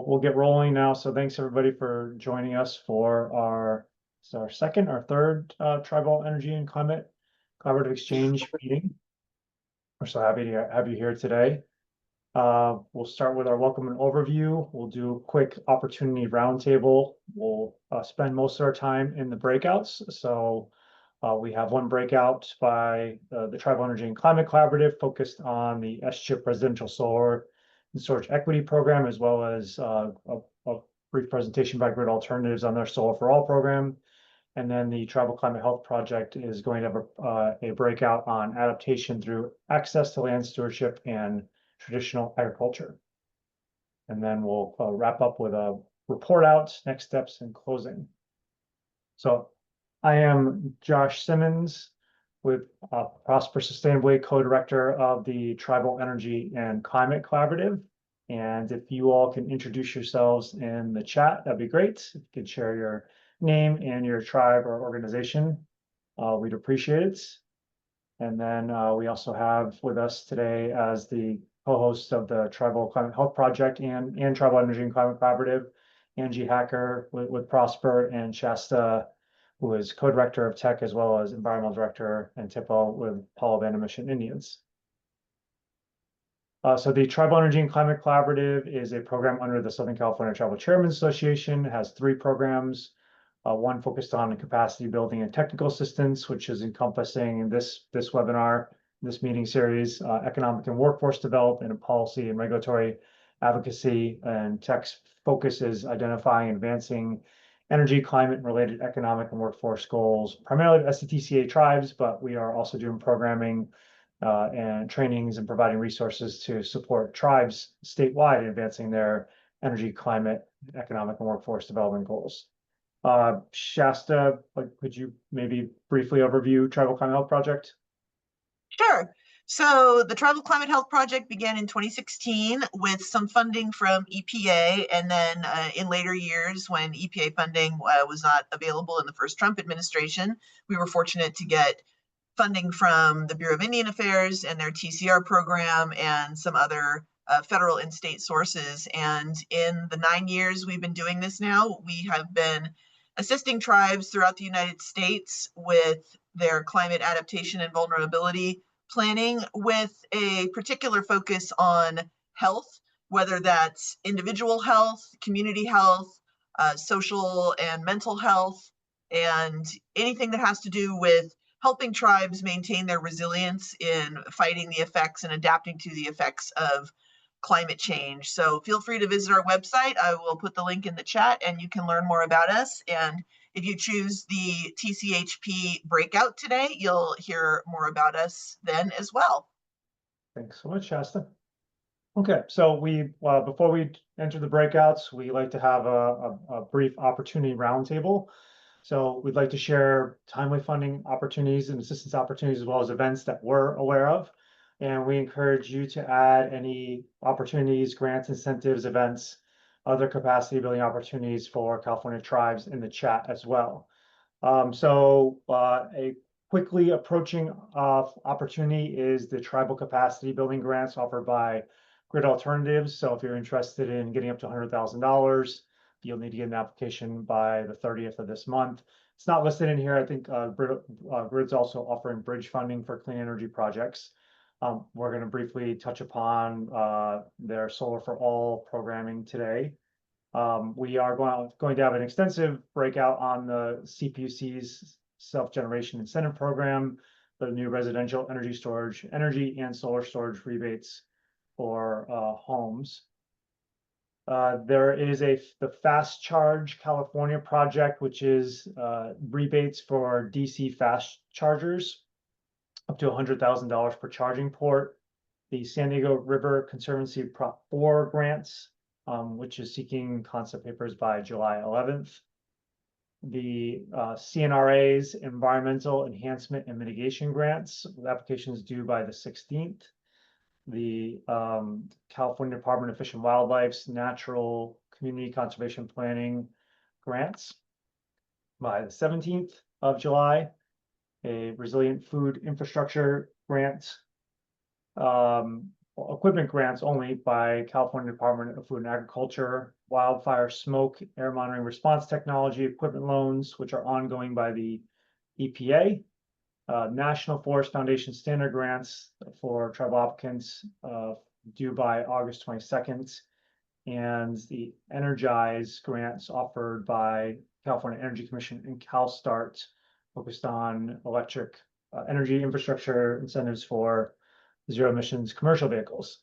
We'll get rolling now. So thanks everybody for joining us for our second or third Tribal Energy and Climate Collaborative Exchange meeting. We're so happy to have you here today. We'll start with our welcome and overview. We'll do a quick opportunity roundtable. We'll spend most of our time in the breakouts. So we have one breakout by the Tribal Energy and Climate Collaborative focused on the SCHIP Residential Solar and Storage Equity Program, as well as a brief presentation by Grid Alternatives on their Solar for All program. And then the Tribal Climate Health Project is going to have a breakout on adaptation through access to land stewardship and traditional agriculture. And then we'll wrap up with a report out, next steps, and closing. So I am Josh Simmons with Prosper Sustainably, co-director of the Tribal Energy and Climate Collaborative. And if you all can introduce yourselves in the chat, that'd be great. If you could share your name and your tribe or organization, we'd appreciate it. And then we also have with us today as the co-host of the Tribal Climate Health Project and Tribal Energy and Climate Collaborative, Angie Hacker with Prosper, and Shasta, who is co-director of TECC as well as environmental director and TIPO with Palo Band Mission Indians. So the Tribal Energy and Climate Collaborative is a program under the Southern California Tribal Chairmen's Association. It has three programs, one focused on capacity building and technical assistance, which is encompassing this webinar, this meeting series, economic and workforce development and policy and regulatory advocacy. And TECC's focus is identifying and advancing energy, climate, and related economic and workforce goals, primarily of SCTCA tribes, but we are also doing programming and trainings and providing resources to support tribes statewide in advancing their energy, climate, economic, and workforce development goals. Shasta, could you maybe briefly overview Tribal Climate Health Project? Sure. So the Tribal Climate Health Project began in 2016 with some funding from EPA, and then in later years when EPA funding was not available in the first Trump administration, we were fortunate to get funding from the Bureau of Indian Affairs and their TCR program and some other federal and state sources. And in the 9 years we've been doing this now, we have been assisting tribes throughout the United States with their climate adaptation and vulnerability planning, with a particular focus on health, whether that's individual health, community health, social and mental health, and anything that has to do with helping tribes maintain their resilience in fighting the effects and adapting to the effects of climate change. So feel free to visit our website. I will put the link in the chat and you can learn more about us. And if you choose the TCHP breakout today, you'll hear more about us then as well. Thanks so much, Shasta. Okay, so we before we enter the breakouts, we like to have a brief opportunity roundtable. So we'd like to share timely funding opportunities and assistance opportunities, as well as events that we're aware of. And we encourage you to add any opportunities, grants, incentives, events, other capacity building opportunities for California tribes in the chat as well. A quickly approaching opportunity is the tribal capacity building grants offered by Grid Alternatives. So if you're interested in getting up to $100,000, you'll need to get an application by the 30th of this month. It's not listed in here. I think Grid's also offering bridge funding for clean energy projects. We're going to briefly touch upon their Solar for All programming today. We are going to have an extensive breakout on the CPUC's self-generation incentive program, the new residential energy storage, energy and solar storage rebates for homes. There is the Fast Charge California project, which is rebates for DC fast chargers, up to $100,000 per charging port. The San Diego River Conservancy Prop 4 grants, which is seeking concept papers by July 11th. The CNRA's Environmental Enhancement and Mitigation Grants, with applications due by the 16th. The California Department of Fish and Wildlife's Natural Community Conservation Planning grants by the 17th of July. A Resilient Food Infrastructure grant, equipment grants only by California Department of Food and Agriculture wildfire smoke, air monitoring response technology equipment loans, which are ongoing by the EPA. National Forest Foundation standard grants for tribal applicants due by August 22nd. And the Energize grants offered by California Energy Commission and CalSTART focused on electric energy infrastructure incentives for zero emissions commercial vehicles.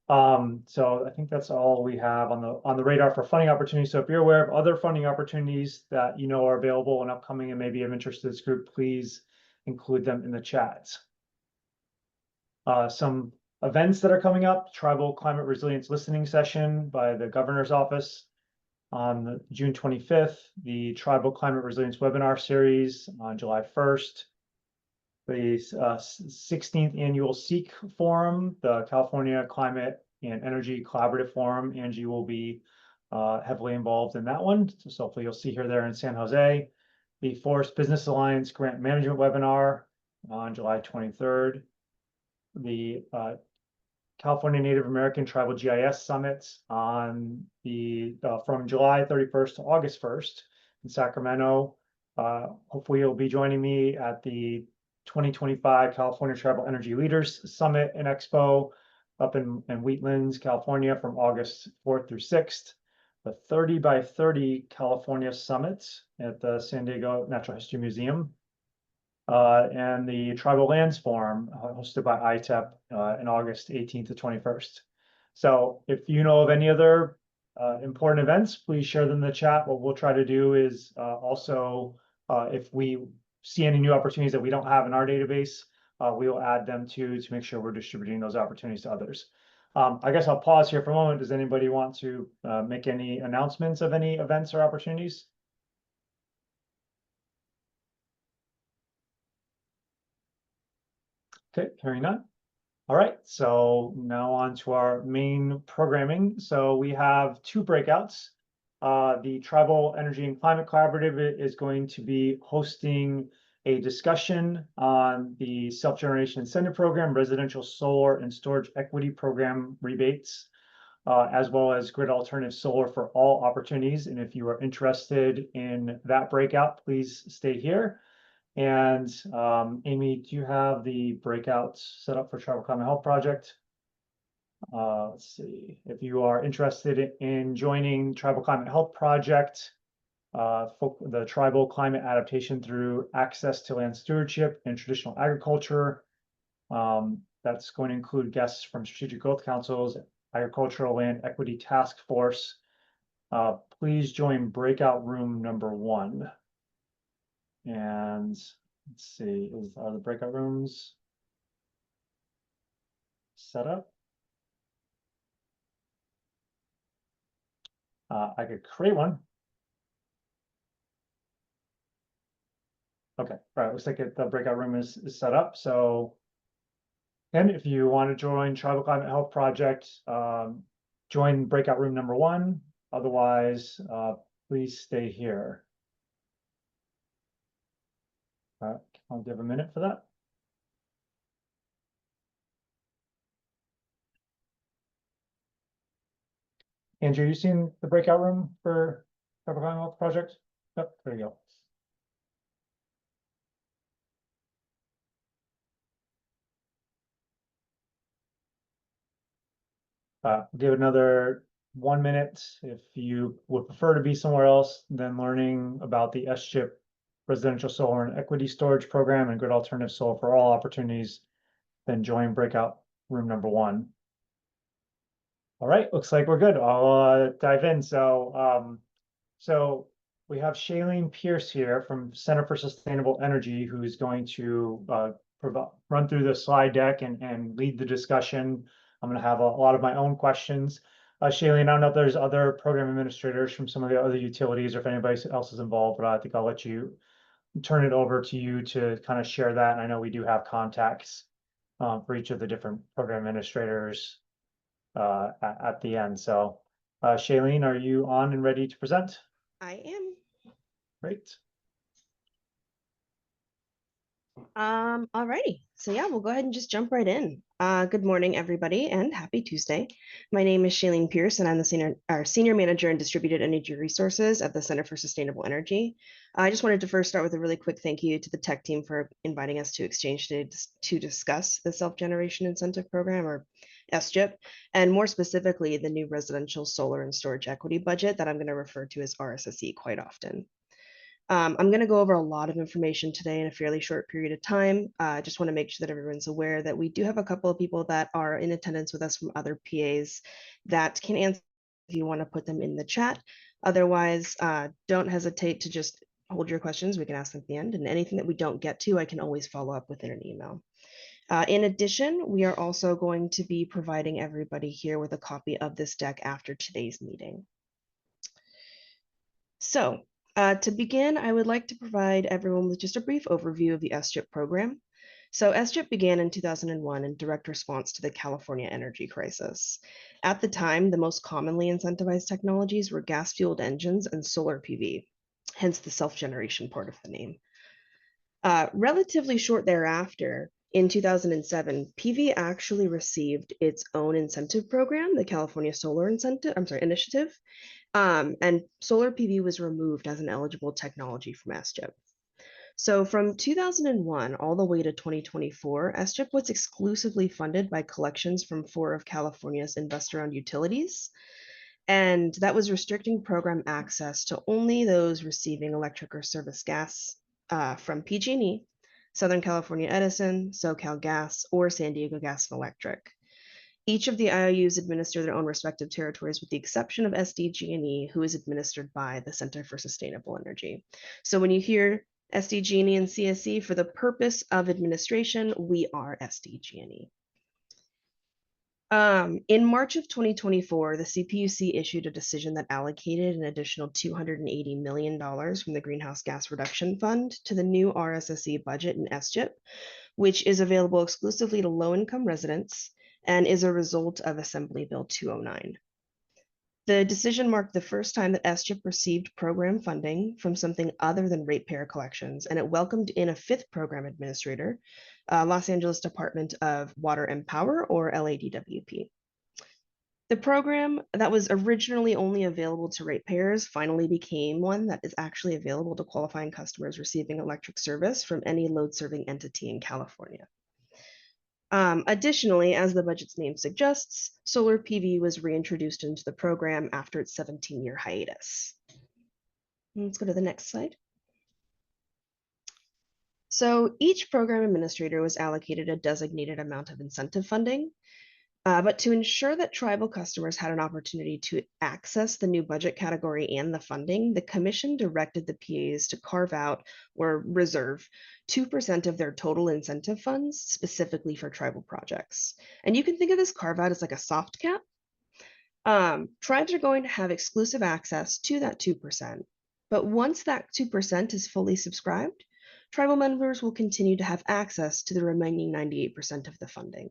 So I think that's all we have on the radar for funding opportunities. So if you're aware of other funding opportunities that you know are available and upcoming and maybe of interest to this group, please include them in the chat. Some events that are coming up: Tribal Climate Resilience Listening Session by the Governor's Office on June 25th, the Tribal Climate Resilience Webinar Series on July 1st, the 16th Annual SEEK Forum, the California Climate and Energy Collaborative Forum. Angie will be heavily involved in that one, so hopefully you'll see her there in San Jose. The Forest Business Alliance Grant Management Webinar on July 23rd. The California Native American Tribal GIS Summit on the from July 31st to August 1st in Sacramento. Hopefully you'll be joining me at the 2025 California Tribal Energy Leaders Summit and Expo up in Wheatlands, California from August 4th through 6th. The 30 by 30 California Summit at the San Diego Natural History Museum. And the Tribal Lands Forum hosted by ITEP in August 18th to 21st. So if you know of any other important events, please share them in the chat. What we'll try to do is also, if we see any new opportunities that we don't have in our database, we will add them to make sure we're distributing those opportunities to others. I guess I'll pause here for a moment. Does anybody want to make any announcements of any events or opportunities? Okay, hearing none. All right, so now on to our main programming. So we have two breakouts. The Tribal Energy and Climate Collaborative is going to be hosting a discussion on the Self-Generation Incentive Program, Residential Solar and Storage Equity Program rebates, as well as Grid Alternative Solar for All opportunities. And if you are interested in that breakout, please stay here. And Amy, do you have the breakouts set up for Tribal Climate Health Project? Let's see. If you are interested in joining Tribal Climate Health Project, the Tribal Climate Adaptation through Access to Land Stewardship and Traditional Agriculture, that's going to include guests from Strategic Growth Council's Agricultural Land Equity Task Force. Please join breakout room number 1. And let's see, are the breakout rooms set up? I could create one. Okay, all right, looks like the breakout room is set up. So, and if you want to join Tribal Climate Health Project, join breakout room number 1. Otherwise, please stay here. I'll give a minute for that. Andrew, you seen the breakout room for Tribal Climate Health Project? Yep, there you go. Give it another 1 minute. If you would prefer to be somewhere else than learning about the SCHIP Residential Solar and Equity Storage Program and Grid Alternative Solar for All opportunities, then join breakout room number 1. All right, looks like we're good. I'll dive in. So we have Shailene Pierce here from Center for Sustainable Energy, who's going to run through the slide deck and lead the discussion. I'm going to have a lot of my own questions. Shailene, I don't know if there's other program administrators from some of the other utilities or if anybody else is involved, but I think I'll let you turn it over to you to kind of share that. And I know we do have contacts for each of the different program administrators at the end. So Shailene, are you on and ready to present? I am. Great. Alrighty. So yeah, we'll go ahead and just jump right in. Good morning, everybody, and happy Tuesday. My name is Shailene Pierce, and I'm the senior manager in distributed energy resources at the Center for Sustainable Energy. I just wanted to first start with a really quick thank you to the tech team for inviting us to eXchange to discuss the Self-Generation Incentive Program, or SGIP, and more specifically, the new residential solar and storage equity budget that I'm going to refer to as RSSE quite often. I'm going to go over a lot of information today in a fairly short period of time. I just want to make sure that everyone's aware that we do have a couple of people that are in attendance with us from other PAs that can answer if you want to put them in the chat. Otherwise, don't hesitate to just hold your questions. We can ask them at the end, and anything that we don't get to, I can always follow up within an email. In addition, we are also going to be providing everybody here with a copy of this deck after today's meeting. So, to begin, I would like to provide everyone with just a brief overview of the SGIP program. So SGIP began in 2001 in direct response to the California energy crisis. At the time, the most commonly incentivized technologies were gas-fueled engines and solar PV, hence the self-generation part of the name. Relatively short thereafter, in 2007, PV actually received its own incentive program, the California Solar Initiative, and solar PV was removed as an eligible technology from SGIP. So from 2001 all the way to 2024, SGIP was exclusively funded by collections from 4 of California's investor-owned utilities, and that was restricting program access to only those receiving electric or service gas from PG&E, Southern California Edison, SoCal Gas, or San Diego Gas and Electric. Each of the IOUs administer their own respective territories with the exception of SDG&E, who is administered by the Center for Sustainable Energy. So when you hear SDG&E and CSE, for the purpose of administration, we are SDG&E. In March of 2024, the CPUC issued a decision that allocated an additional $280 million from the Greenhouse Gas Reduction Fund to the new RSSE budget in SGIP, which is available exclusively to low-income residents and is a result of Assembly Bill 209. The decision marked the first time that SGIP received program funding from something other than ratepayer collections, and it welcomed in a 5th program administrator, Los Angeles Department of Water and Power, or LADWP. The program that was originally only available to ratepayers finally became one that is actually available to qualifying customers receiving electric service from any load-serving entity in California. Additionally, as the budget's name suggests, solar PV was reintroduced into the program after its 17-year hiatus. Let's go to the next slide. So each program administrator was allocated a designated amount of incentive funding, but to ensure that tribal customers had an opportunity to access the new budget category and the funding, the commission directed the PAs to carve out or reserve 2% of their total incentive funds specifically for tribal projects. And you can think of this carve out as like a soft cap. Tribes are going to have exclusive access to that 2%, but once that 2% is fully subscribed, tribal members will continue to have access to the remaining 98% of the funding.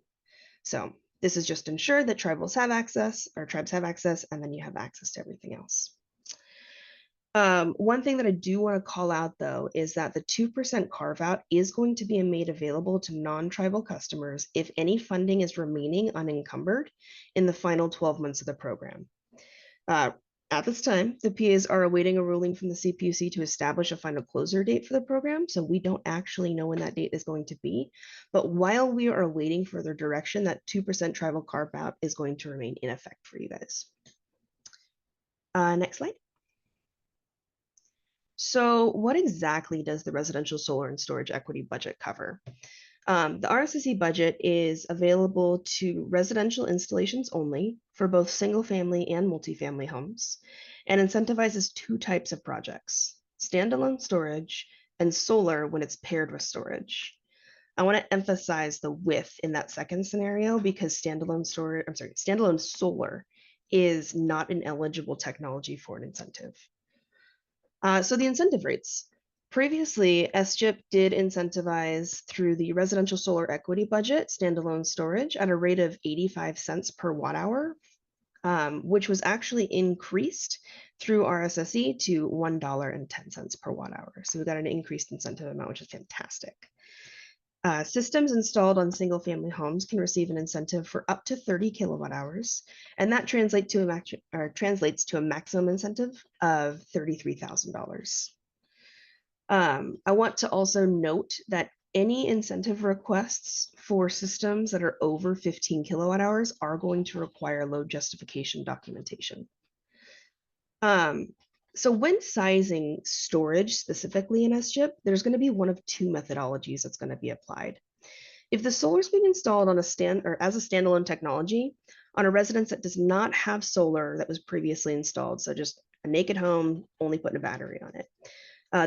So this is just ensure that tribes have access, and then you have access to everything else. One thing that I do want to call out, though, is that the 2% carve-out is going to be made available to non-tribal customers if any funding is remaining unencumbered in the final 12 months of the program. At this time, the PAs are awaiting a ruling from the CPUC to establish a final closure date for the program, so we don't actually know when that date is going to be. But while we are awaiting further direction, that 2% tribal carve-out is going to remain in effect for you guys. Next slide. So what exactly does the residential solar and storage equity budget cover? The RSSE budget is available to residential installations only for both single family and multifamily homes, and incentivizes 2 types of projects: standalone storage and solar when it's paired with storage. I want to emphasize the with in that second scenario because standalone solar is not an eligible technology for an incentive. So the incentive rates. Previously, SGIP did incentivize through the residential solar equity budget standalone storage at a rate of 85 cents per watt hour, which was actually increased through RSSE to $1.10 per watt hour. So we got an increased incentive amount, which is fantastic. Systems installed on single-family homes can receive an incentive for up to 30 kilowatt hours, and that translates to a maximum incentive of $33,000. I want to also note that any incentive requests for systems that are over 15 kilowatt hours are going to require load justification documentation. So when sizing storage specifically in SGIP, there's going to be one of two methodologies that's going to be applied. If the solar is being installed on as a standalone technology on a residence that does not have solar that was previously installed, so just a naked home, only putting a battery on it,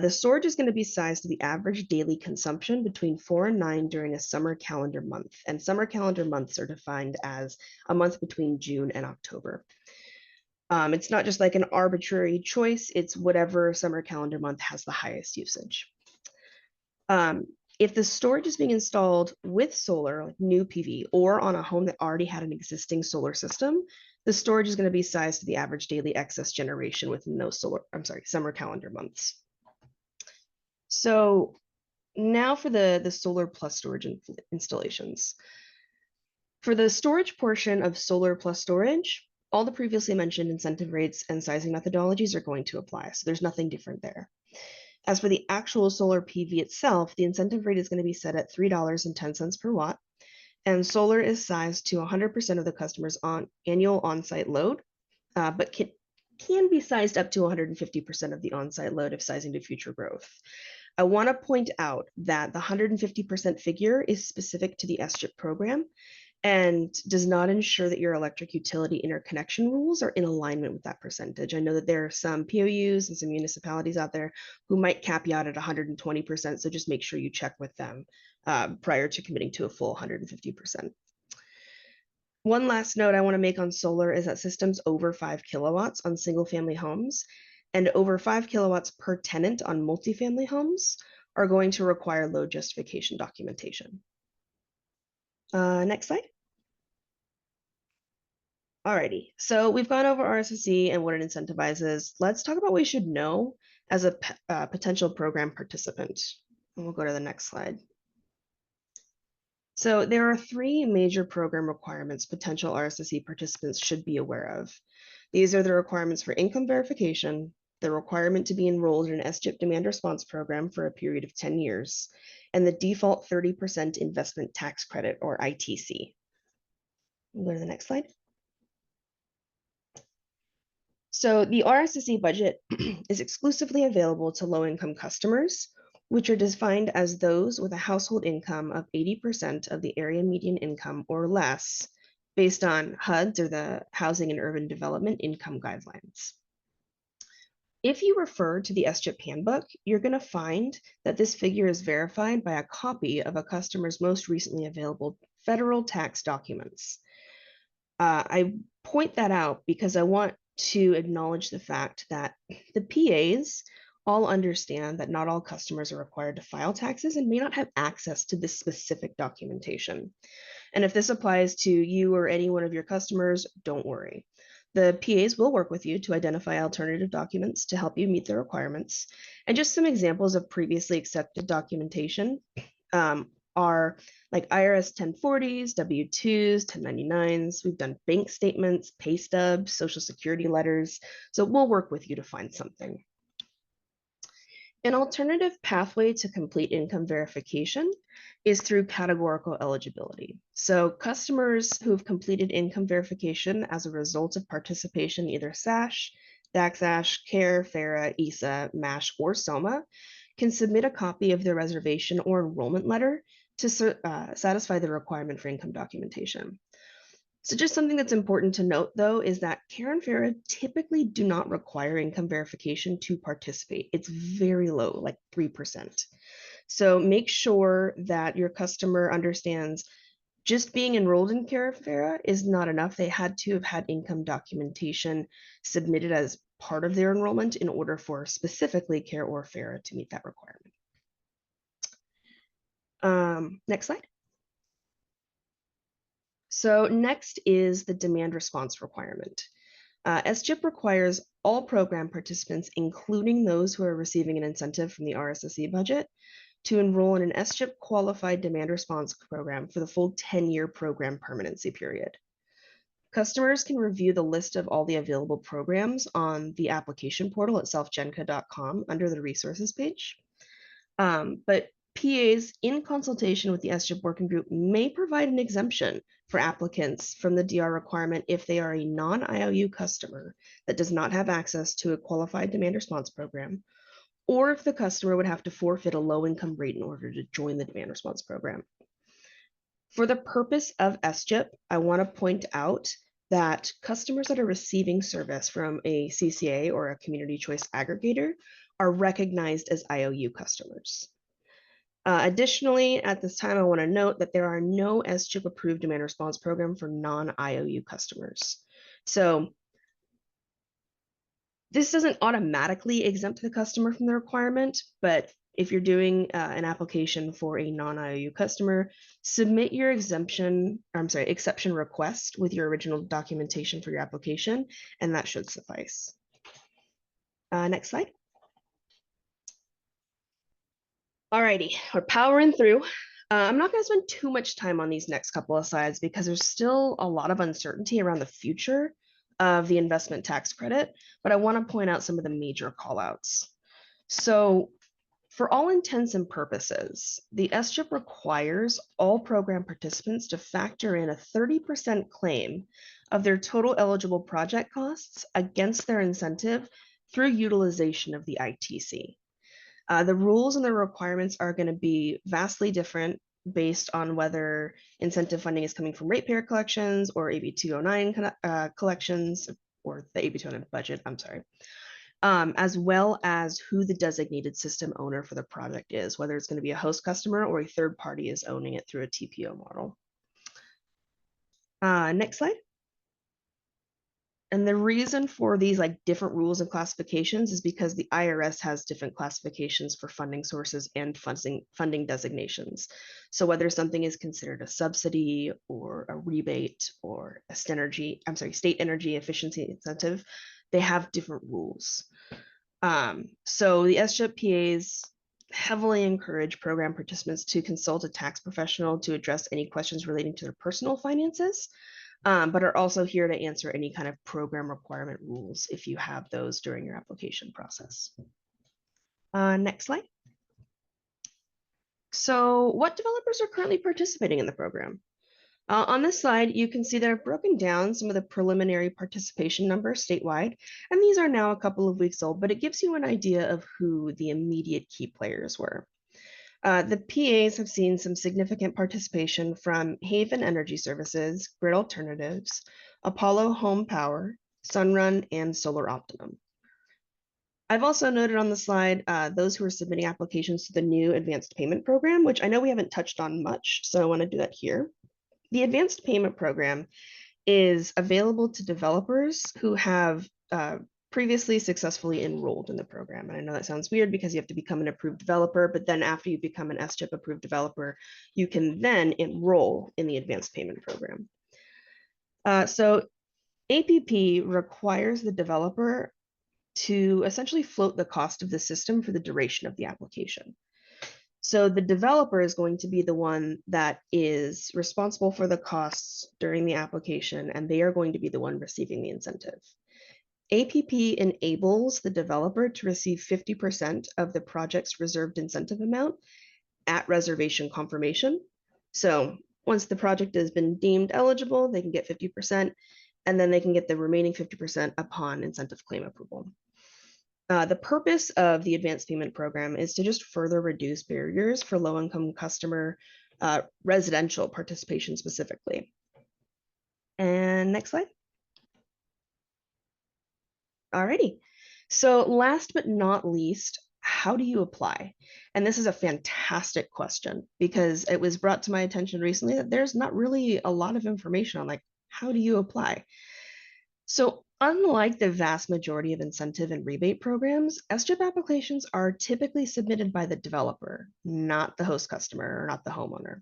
the storage is going to be sized to the average daily consumption between 4 and 9 during a summer calendar month. And summer calendar months are defined as a month between June and October. It's not just like an arbitrary choice, it's whatever summer calendar month has the highest usage. If the storage is being installed with solar, like new PV, or on a home that already had an existing solar system, the storage is going to be sized to the average daily excess generation within those summer calendar months. So now for the solar plus storage installations. For the storage portion of solar plus storage, all the previously mentioned incentive rates and sizing methodologies are going to apply. So there's nothing different there. As for the actual solar PV itself, the incentive rate is going to be set at $3.10 per watt. And solar is sized to 100% of the customer's annual on-site load, but can be sized up to 150% of the on-site load if sizing to future growth. I want to point out that the 150% figure is specific to the SGIP program and does not ensure that your electric utility interconnection rules are in alignment with that percentage. I know that there are some POUs and some municipalities out there who might cap you out at 120%, so just make sure you check with them prior to committing to a full 150%. One last note I want to make on solar is that systems over 5 kilowatts on single-family homes and over 5 kilowatts per tenant on multifamily homes are going to require load justification documentation. Next slide. Alrighty, so we've gone over RSSE and what it incentivizes. Let's talk about what we should know as a potential program participant. And we'll go to the next slide. So there are 3 major program requirements potential RSSE participants should be aware of. These are the requirements for income verification, the requirement to be enrolled in an SGIP demand response program for a period of 10 years, and the default 30% investment tax credit, or ITC. We'll go to the next slide. So the RSSE budget is exclusively available to low-income customers, which are defined as those with a household income of 80% of the area median income or less, based on HUDs, or the Housing and Urban Development Income Guidelines. If you refer to the SGIP handbook, you're going to find that this figure is verified by a copy of a customer's most recently available federal tax documents. I point that out because I want to acknowledge the fact that the PAs all understand that not all customers are required to file taxes and may not have access to this specific documentation. And if this applies to you or any one of your customers, don't worry. The PAs will work with you to identify alternative documents to help you meet the requirements. And just some examples of previously accepted documentation are like IRS 1040s, W-2s, 1099s. We've done bank statements, pay stubs, social security letters. So we'll work with you to find something. An alternative pathway to complete income verification is through categorical eligibility. So customers who have completed income verification as a result of participation in either SASH, DAC-SASH, CARE, FARA, ESA, MASH, or SOMA can submit a copy of their reservation or enrollment letter to satisfy the requirement for income documentation. So just something that's important to note, though, is that CARE and FARA typically do not require income verification to participate. It's very low, like 3%. So make sure that your customer understands just being enrolled in CARE and FARA is not enough. They had to have had income documentation submitted as part of their enrollment in order for specifically CARE or FARA to meet that requirement. Next slide. So next is the demand response requirement. SGIP requires all program participants, including those who are receiving an incentive from the RSSE budget, to enroll in an SCHIP qualified demand response program for the full 10-year program permanency period. Customers can review the list of all the available programs on the application portal at selfgenca.com under the resources page. But PAs, in consultation with the SCHIP working group, may provide an exemption for applicants from the DR requirement if they are a non-IOU customer that does not have access to a qualified demand response program, or if the customer would have to forfeit a low income rate in order to join the demand response program. For the purpose of SCHIP, I want to point out that customers that are receiving service from a CCA or a community choice aggregator are recognized as IOU customers. Additionally, at this time, I want to note that there are no SCHIP approved demand response program for non-IOU customers. So this doesn't automatically exempt the customer from the requirement, but if you're doing an application for a non-IOU customer, submit your exception request with your original documentation for your application, and that should suffice. Next slide. Alrighty, we're powering through. I'm not going to spend too much time on these next couple of slides because there's still a lot of uncertainty around the future of the investment tax credit, but I want to point out some of the major callouts. So for all intents and purposes, the SCHIP requires all program participants to factor in a 30% claim of their total eligible project costs against their incentive through utilization of the ITC. The rules and the requirements are going to be vastly different based on whether incentive funding is coming from ratepayer collections or AB 209 collections, or the AB 209 budget, I'm sorry, as well as who the designated system owner for the project is, whether it's going to be a host customer or a third party is owning it through a TPO model. Next slide. And the reason for these different rules and classifications is because the IRS has different classifications for funding sources and funding designations. So whether something is considered a subsidy or a rebate or a state energy efficiency incentive, they have different rules. So the SCHIP PAs heavily encourage program participants to consult a tax professional to address any questions relating to their personal finances. But are also here to answer any kind of program requirement rules if you have those during your application process. Next slide. So what developers are currently participating in the program? On this slide, you can see that I've broken down some of the preliminary participation numbers statewide, and these are now a couple of weeks old, but it gives you an idea of who the immediate key players were. The PAs have seen some significant participation from Haven Energy Services, Grid Alternatives, Apollo Home Power, Sunrun, and Solar Optimum. I've also noted on the slide those who are submitting applications to the new advanced payment program, which I know we haven't touched on much, so I want to do that here. The advanced payment program is available to developers who have previously successfully enrolled in the program. And I know that sounds weird because you have to become an approved developer, but then after you become an SCHIP approved developer, you can then enroll in the advanced payment program. So APP requires the developer to essentially float the cost of the system for the duration of the application. So the developer is going to be the one that is responsible for the costs during the application, and they are going to be the one receiving the incentive. APP enables the developer to receive 50% of the project's reserved incentive amount at reservation confirmation. So once the project has been deemed eligible, they can get 50%, and then they can get the remaining 50% upon incentive claim approval. The purpose of the advanced payment program is to just further reduce barriers for low-income customer residential participation specifically. And next slide. Alrighty, so last but not least, how do you apply? And this is a fantastic question because it was brought to my attention recently that there's not really a lot of information on how do you apply? So unlike the vast majority of incentive and rebate programs, SCHIP applications are typically submitted by the developer, not the host customer or not the homeowner.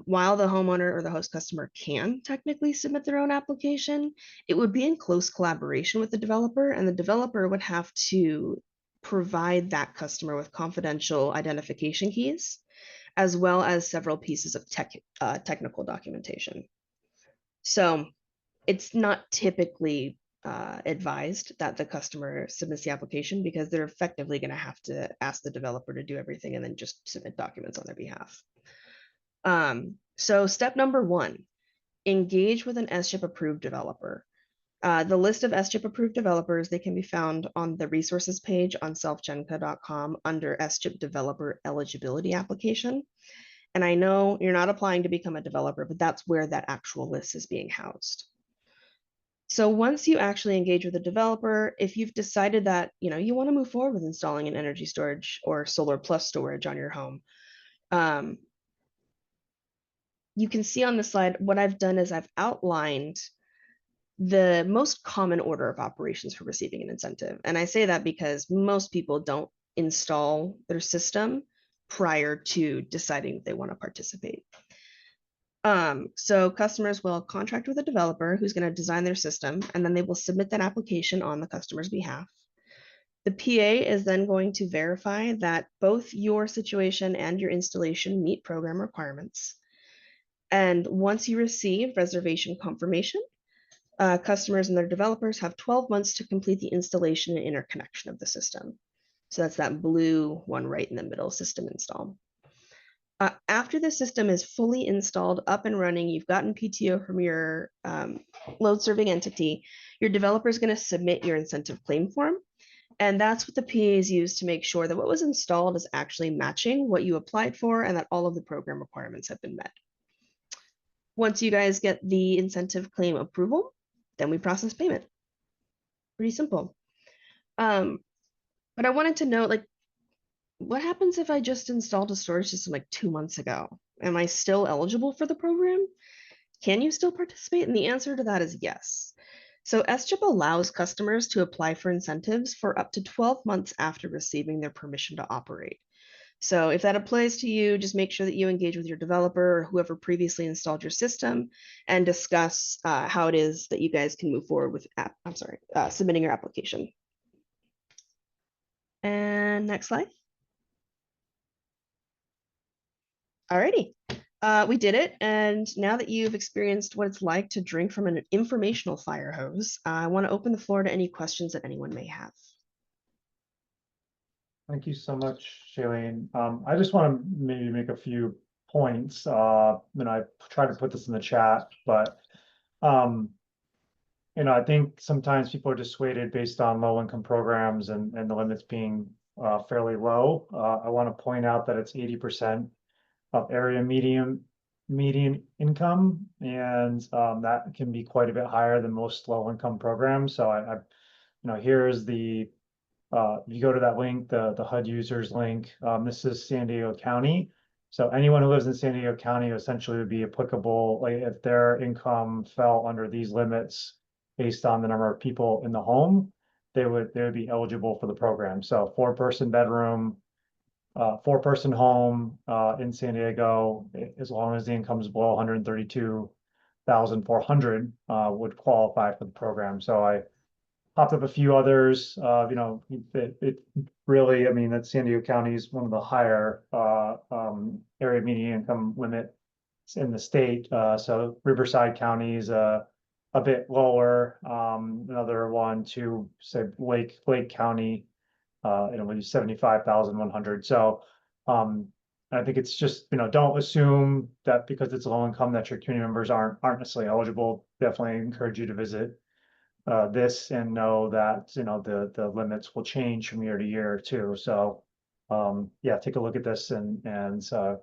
While the homeowner or the host customer can technically submit their own application, it would be in close collaboration with the developer, and the developer would have to provide that customer with confidential identification keys, as well as several pieces of technical documentation. So it's not typically advised that the customer submits the application because they're effectively going to have to ask the developer to do everything and then just submit documents on their behalf. So step number 1, engage with an SCHIP approved developer. The list of SCHIP approved developers, they can be found on the resources page on selfgenca.com under SCHIP developer eligibility application. And I know you're not applying to become a developer, but that's where that actual list is being housed. So once you actually engage with a developer, if you've decided that you want to move forward with installing an energy storage or solar plus storage on your home, you can see on the slide what I've done is I've outlined the most common order of operations for receiving an incentive. And I say that because most people don't install their system prior to deciding that they want to participate. So customers will contract with a developer who's going to design their system, and then they will submit that application on the customer's behalf. The PA is then going to verify that both your situation and your installation meet program requirements. And once you receive reservation confirmation, customers and their developers have 12 months to complete the installation and interconnection of the system. So that's that blue one right in the middle, system install. After the system is fully installed, up and running, you've gotten PTO from your load serving entity, your developer is going to submit your incentive claim form. And that's what the PAs use to make sure that what was installed is actually matching what you applied for and that all of the program requirements have been met. Once you guys get the incentive claim approval, then we process payment. Pretty simple. But I wanted to know, what happens if I just installed a storage system 2 months ago? Am I still eligible for the program? Can you still participate? And the answer to that is yes. So SCHIP allows customers to apply for incentives for up to 12 months after receiving their permission to operate. So if that applies to you, just make sure that you engage with your developer or whoever previously installed your system and discuss how it is that you guys can move forward with submitting your application. And next slide. Alrighty, we did it. And now that you've experienced what it's like to drink from an informational fire hose, I want to open the floor to any questions that anyone may have. Thank you so much, Shailene. I just want to maybe make a few points. And I tried to put this in the chat, but I think sometimes people are dissuaded based on low-income programs and the limits being fairly low. I want to point out that it's 80% of area median income, and that can be quite a bit higher than most low-income programs. So here's the if you go to that link, the HUD users link, this is San Diego County. So anyone who lives in San Diego County essentially would be applicable, if their income fell under these limits based on the number of people in the home, they would be eligible for the program. So 4-person bedroom, 4-person home in San Diego, as long as the income is below 132,400, would qualify for the program. So I popped up a few others. It really, that San Diego County is one of the higher area median income limits in the state. So Riverside County is a bit lower. Another one to say Lake County, was 75,100. So I think it's just, don't assume that because it's low income that your community members aren't necessarily eligible. Definitely encourage you to visit this and know that the limits will change from year to year too. So yeah, take a look at this and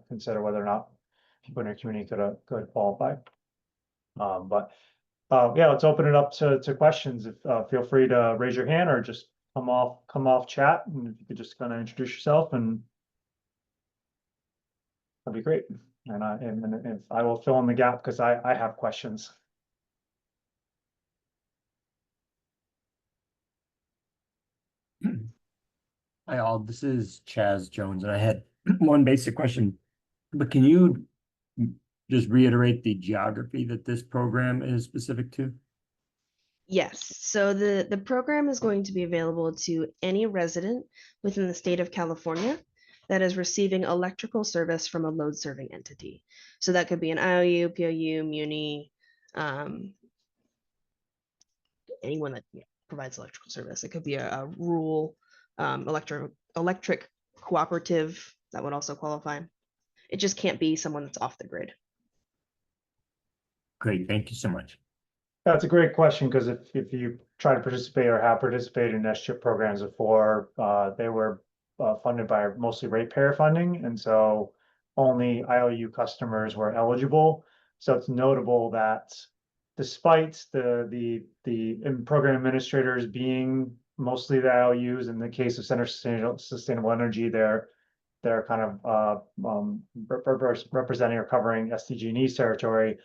consider whether or not people in your community could qualify. But yeah, let's open it up to questions. If feel free to raise your hand or just come off chat, and if you could just kind of introduce yourself, and that'd be great. And if I will fill in the gap because I have questions. Hi all, this is Chaz Jones, and I had one basic question, but can you just reiterate the geography that this program is specific to? Yes, so the program is going to be available to any resident within the state of California that is receiving electrical service from a load serving entity. So that could be an IOU, POU, Muni, anyone that provides electrical service. It could be a rural electric cooperative that would also qualify. It just can't be someone that's off the grid. Great, thank you so much. That's a great question, because if you try to participate or have participated in SCHIP programs before, they were funded by mostly ratepayer funding, and so only IOU customers were eligible. So it's notable that despite the program administrators being mostly the IOUs, in the case of Center Sustainable Energy, they're kind of representing or covering SDG&E's territory.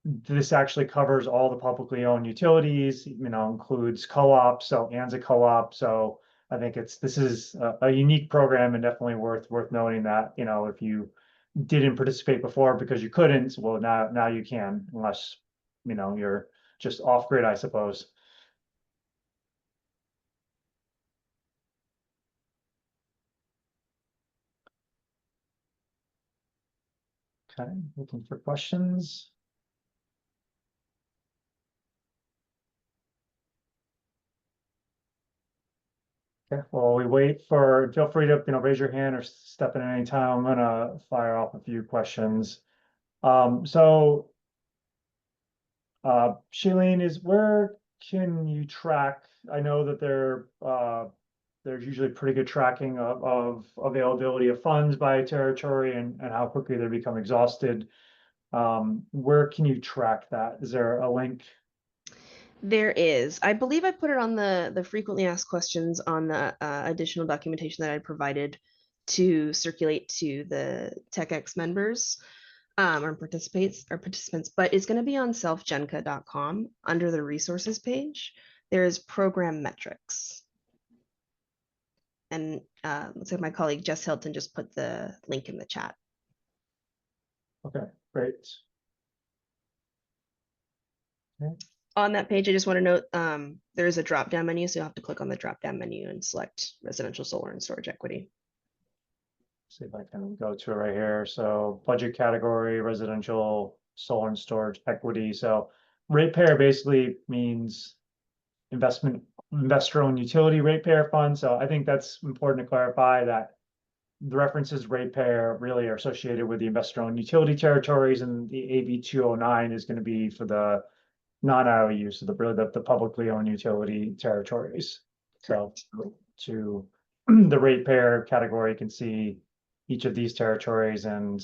This actually covers all the publicly owned utilities, includes co-ops, so ANZA co-op. So I think this is a unique program, and definitely worth noting that, if you didn't participate before because you couldn't, well, now you can, unless, you're just off grid, I suppose. Okay, looking for questions. Okay, well, we wait for, feel free to, raise your hand or step in at any time. I'm gonna fire off a few questions. So, Shailene, where can you track? I know that there's usually pretty good tracking of availability of funds by territory and how quickly they become exhausted. Where can you track that? Is there a link? There is. I believe I put it on the frequently asked questions on the additional documentation that I provided to circulate to the TECC-X members or participants, but it's going to be on selfgenca.com under the resources page. There is program metrics. And looks like my colleague Jess Hilton just put the link in the chat. Okay, great. Okay. On that page, I just want to note there is a drop-down menu, so you'll have to click on the drop-down menu and select residential solar and storage equity. See if I can go to it right here. So budget category, residential solar and storage equity. So ratepayer basically means investor-owned utility ratepayer fund. So I think that's important to clarify that the references ratepayer really are associated with the investor-owned utility territories, and the AB 209 is going to be for the non-IOU, so the publicly owned utility territories. Correct. So to the ratepayer category, you can see each of these territories, and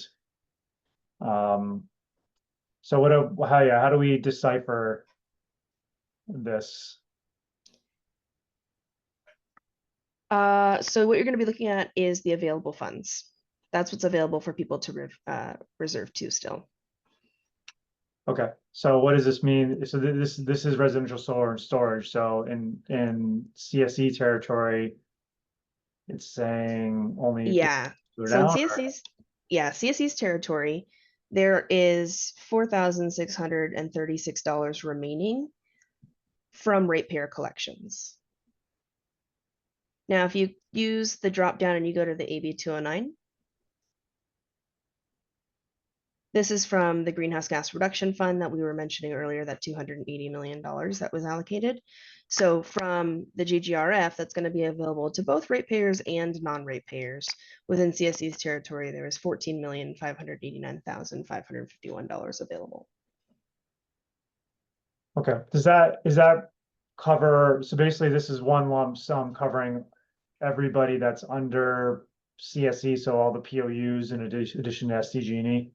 so how do we decipher this? So what you're going to be looking at is the available funds. That's what's available for people to reserve to still. Okay, so what does this mean? So this is residential solar and storage. So in CSE territory, it's saying only so in CSE's territory, there is $4,636 remaining from ratepayer collections. Now, if you use the drop down and you go to the AB 209, this is from the Greenhouse Gas Reduction Fund that we were mentioning earlier, that $280 million that was allocated. So from the GGRF, that's going to be available to both ratepayers and non-ratepayers. Within CSE's territory, there is $14,589,551 available. Okay, is that cover, so basically this is one lump sum covering everybody that's under CSE, so all the POUs in addition to SDG&E?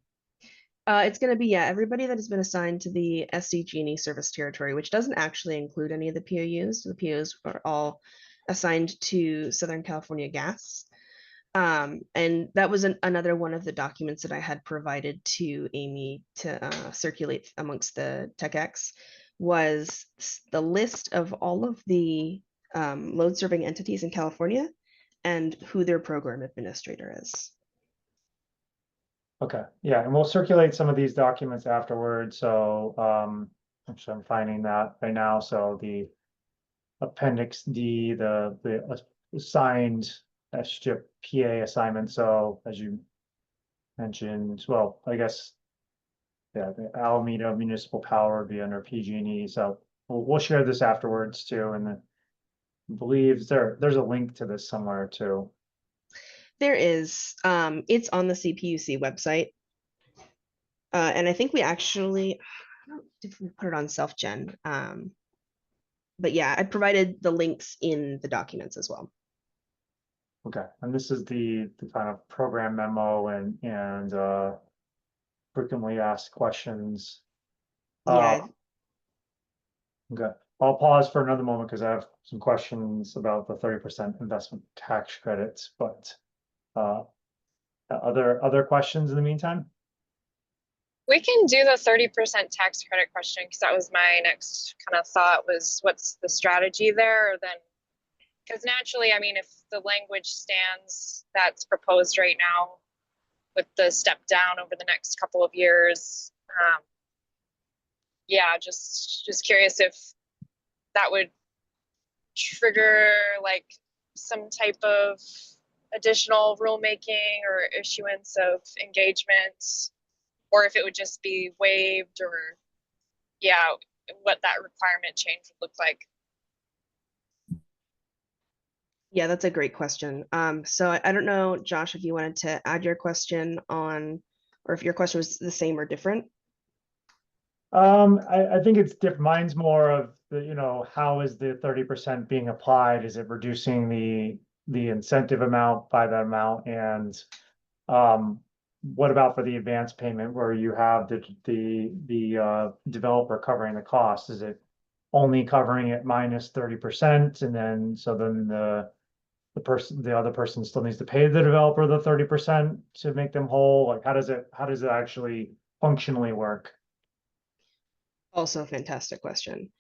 It's going to be, everybody that has been assigned to the SDG&E service territory, which doesn't actually include any of the POUs. The POUs are all assigned to Southern California Gas. And that was another one of the documents that I had provided to Amy to circulate amongst the TECC-X, was the list of all of the load serving entities in California and who their program administrator is. Okay, yeah, and we'll circulate some of these documents afterwards. So Actually, I'm finding that right now. So the Appendix D, the assigned SCHIP PA assignment. So as you mentioned, well, I guess, yeah, the Alameda Municipal Power would be under PG&E. So we'll share this afterwards too. And then I believe there's a link to this somewhere too. There is. It's on the CPUC website. And I think we actually, I don't know if we put it on SelfGen. But yeah, I provided the links in the documents as well. Okay, and this is the kind of program memo and frequently asked questions. Yeah, Okay, I'll pause for another moment because I have some questions about the 30% investment tax credits, but other questions in the meantime? We can do the 30% tax credit question because that was my next kind of thought was what's the strategy there then? Because naturally, I mean, if the language stands that's proposed right now with the step down over the next couple of years, yeah, just curious if that would trigger like some type of additional rulemaking or issuance of engagement, or if it would just be waived, or yeah, what that requirement change would look like. yeah, that's a great question. So I don't know, Josh, if you wanted to add your question on, or if your question was the same or different. I think it's different. Mine's more of the, how is the 30% being applied? Is it reducing the incentive amount by that amount? And what about for the advance payment where you have the developer covering the cost? Is it only covering it minus 30%? And then the other person still needs to pay the developer the 30% to make them whole? Like how does it actually functionally work? Also a fantastic question.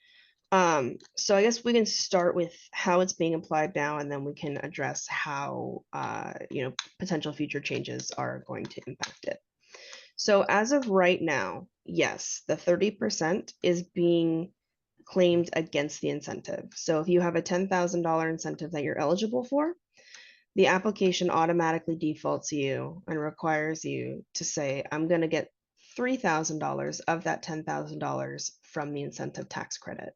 So I guess we can start with how it's being applied now, and then we can address how potential future changes are going to impact it. So as of right now, yes, the 30% is being claimed against the incentive. So if you have a $10,000 incentive that you're eligible for, the application automatically defaults you and requires you to say, I'm going to get $3,000 of that $10,000 from the incentive tax credit.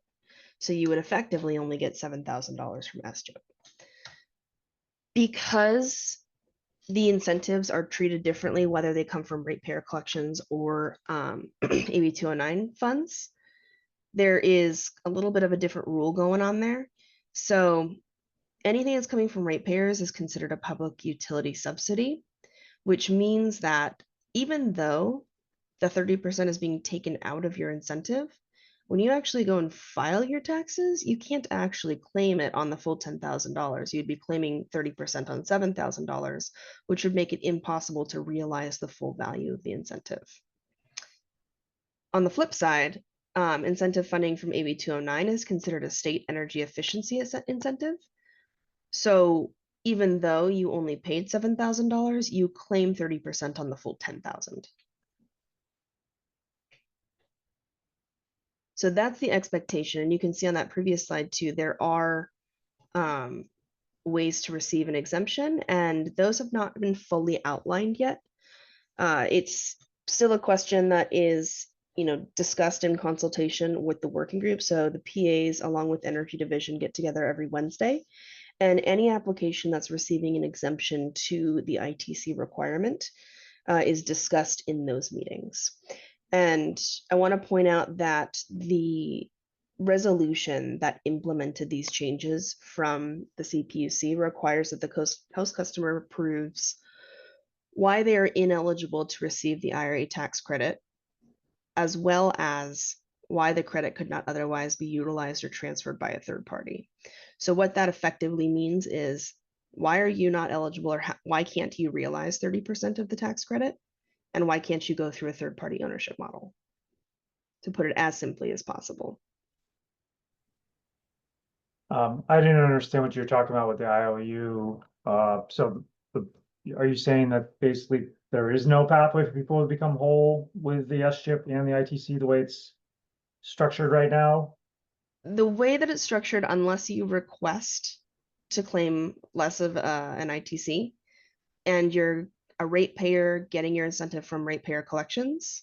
So you would effectively only get $7,000 from SCHIP. Because the incentives are treated differently, whether they come from ratepayer collections or AB 209 funds, there is a little bit of a different rule going on there. So anything that's coming from ratepayers is considered a public utility subsidy, which means that even though the 30% is being taken out of your incentive, when you actually go and file your taxes, you can't actually claim it on the full $10,000. You'd be claiming 30% on $7,000, which would make it impossible to realize the full value of the incentive. On the flip side, incentive funding from AB 209 is considered a state energy efficiency incentive. So even though you only paid $7,000, you claim 30% on the full $10,000. So that's the expectation. And you can see on that previous slide too, there are ways to receive an exemption, and those have not been fully outlined yet. It's still a question that is discussed in consultation with the working group. So the PAs along with Energy Division get together every Wednesday, and any application that's receiving an exemption to the ITC requirement is discussed in those meetings. And I want to point out that the resolution that implemented these changes from the CPUC requires that the host customer approves why they are ineligible to receive the IRA tax credit, as well as why the credit could not otherwise be utilized or transferred by a third party. So what that effectively means is, why are you not eligible, or why can't you realize 30% of the tax credit? And why can't you go through a third-party ownership model? To put it as simply as possible. I didn't understand what you're talking about with the IOU. So are you saying that basically there is no pathway for people to become whole with the SCHIP and the ITC the way it's structured right now? The way that it's structured, unless you request to claim less of an ITC and you're a ratepayer getting your incentive from ratepayer collections,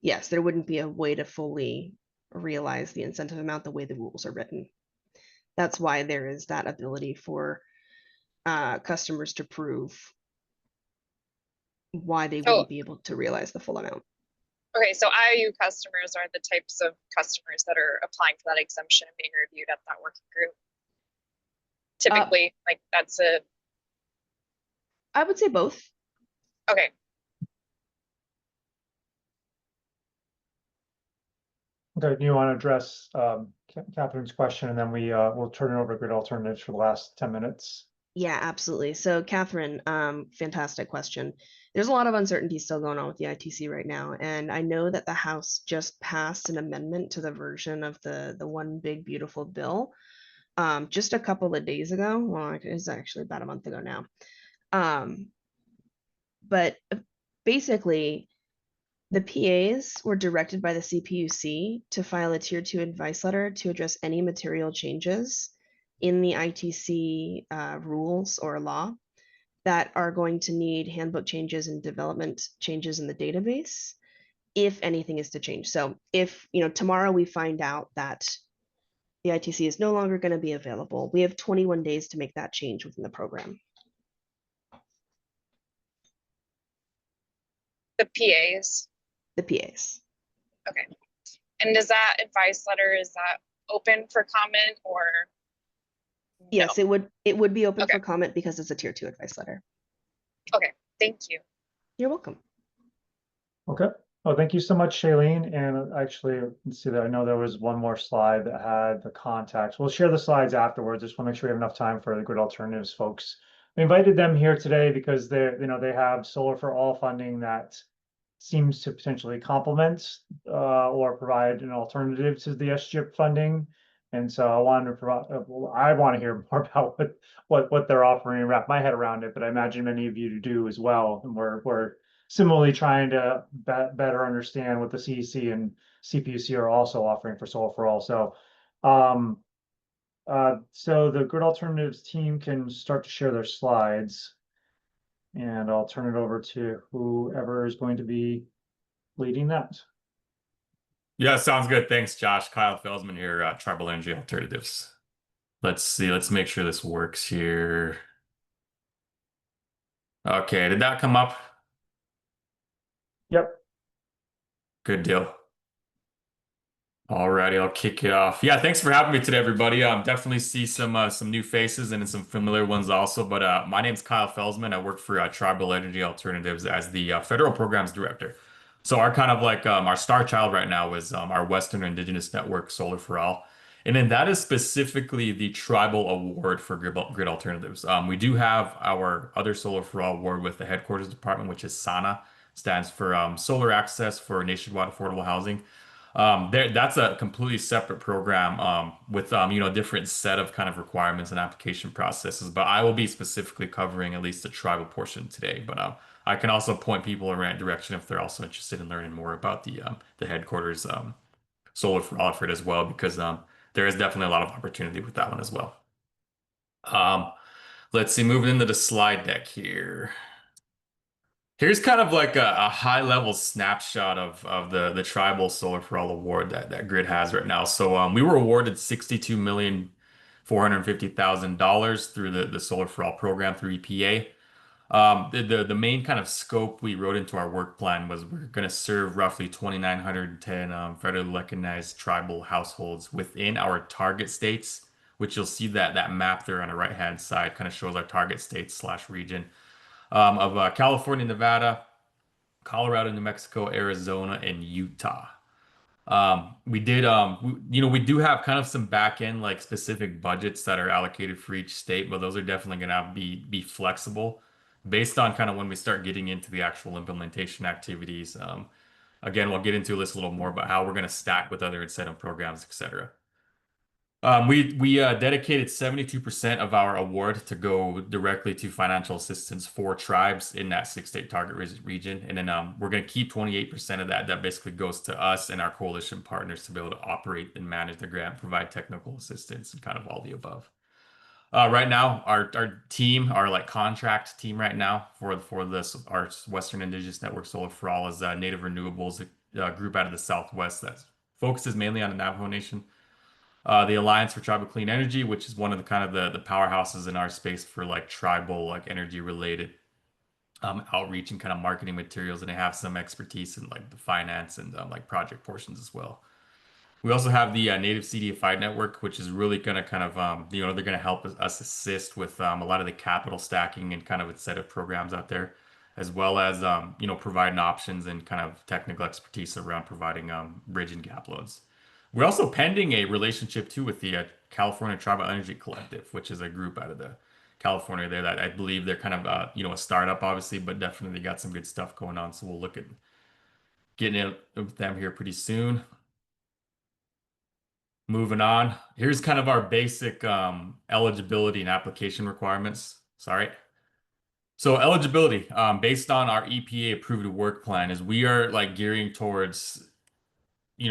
yes, there wouldn't be a way to fully realize the incentive amount the way the rules are written. That's why there is that ability for customers to prove why they wouldn't be able to realize the full amount. Okay, so IOU customers are the types of customers that are applying for that exemption and being reviewed at that working group. Typically, like that's a. I would say both. Okay. Okay, do you want to address Catherine's question, and then we'll turn it over to Grid Alternatives for the last 10 minutes? Yeah, absolutely. So Catherine, fantastic question. There's a lot of uncertainty still going on with the ITC right now. And I know that the House just passed an amendment to the version of the one big beautiful bill just a couple of days ago. Well, it's actually about a month ago now. But basically, the PAs were directed by the CPUC to file a Tier 2 advice letter to address any material changes in the ITC rules or law that are going to need handbook changes and development changes in the database, if anything is to change. So if, tomorrow we find out that the ITC is no longer going to be available, we have 21 days to make that change within the program. The PAs. The PAs. Okay. And is that advice letter, is that open for comment or? Yes, no? it would be open Okay. for comment because it's a Tier 2 advice letter. Okay, thank you. You're welcome. Okay. Oh, thank you so much, Shailene. And actually, let's see that. I know there was one more slide that had the contacts. We'll share the slides afterwards. Just want to make sure we have enough time for the Grid Alternatives folks. We invited them here today because they have Solar for All funding that seems to potentially complement or provide an alternative to the SGIP funding. And so I wanted to provide, I want to hear more about what they're offering and wrap my head around it, but I imagine many of you do as well. And we're similarly trying to better understand what the CEC and CPUC are also offering for Solar for All. So, so the Grid Alternatives team can start to share their slides, and I'll turn it over to whoever is going to be leading that. Yeah, sounds good. Thanks, Josh. Kyle Felsman here, Tribal Energy Alternatives. Let's see. Let's make sure this works here. Okay, did that come up? Yep. Good deal. Alrighty, I'll kick it off. Yeah, thanks for having me today, everybody. Definitely see some new faces and some familiar ones also. But my name's Kyle Felsman. I work for Tribal Energy Alternatives as the Federal Programs Director. So our kind of like our star child right now is our Western Indigenous Network, Solar for All. And then that is specifically the Tribal Award for Grid Alternatives. We do have our other Solar for All award with the Headquarters Department, which is SANA, stands for Solar Access for Nationwide Affordable Housing. That's a completely separate program with different set of kind of requirements and application processes. But I will be specifically covering at least the tribal portion today. But I can also point people in the right direction if they're also interested in learning more about the headquarters Solar for All effort as well, because there is definitely a lot of opportunity with that one as well. Let's see, moving into the slide deck here. Here's kind of like a high level snapshot of the Tribal Solar for All award that Grid has right now. So we were awarded $62,450,000 through the Solar for All program through EPA. The main kind of scope we wrote into our work plan was we're going to serve roughly 2,910 federally recognized tribal households within our target states, which you'll see that map there on the right hand side kind of shows our target states / region. Of California, Nevada, Colorado, New Mexico, Arizona, and Utah. We do have kind of some back end like specific budgets that are allocated for each state, but those are definitely going to be flexible based on kind of when we start getting into the actual implementation activities. Again, we'll get into this a little more about how we're going to stack with other incentive programs, etc. We dedicated 72% of our award to go directly to financial assistance for tribes in that 6-state target region. And then we're going to keep 28% of that. That basically goes to us and our coalition partners to be able to operate and manage the grant, provide technical assistance, and kind of all the above. Right now, our team, our like contract team right now for this, our Western Indigenous Network Solar for All is Native Renewables, a group out of the Southwest that focuses mainly on the Navajo Nation. The Alliance for Tribal Clean Energy, which is one of the kind of the powerhouses in our space for like tribal, like energy related outreach and kind of marketing materials, and they have some expertise in like the finance and like project portions as well. We also have the Native CDFI network, which is really going to kind of, they're going to help us assist with a lot of the capital stacking and kind of a set of programs out there, as well as, providing options and kind of technical expertise around providing bridge and gap loans. We're also pending a relationship too with the California Tribal Energy Collective, which is a group out of the California there that I believe they're kind of, a startup obviously, but definitely got some good stuff going on. So we'll look at getting in with them here pretty soon. Moving on, here's kind of our basic eligibility and application requirements. Sorry. So eligibility, based on our EPA approved work plan, is we are like gearing towards,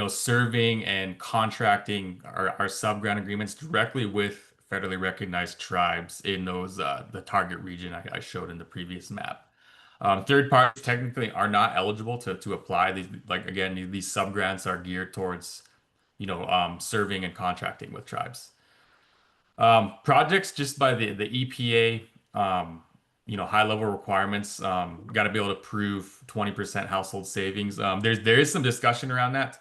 serving and contracting our sub-grant agreements directly with federally recognized tribes in those the target region I showed in the previous map. Third parties technically are not eligible to apply. These, like again, these sub-grants are geared towards serving and contracting with tribes. Projects just by the EPA, high level requirements, got to be able to prove 20% household savings. There is some discussion around that.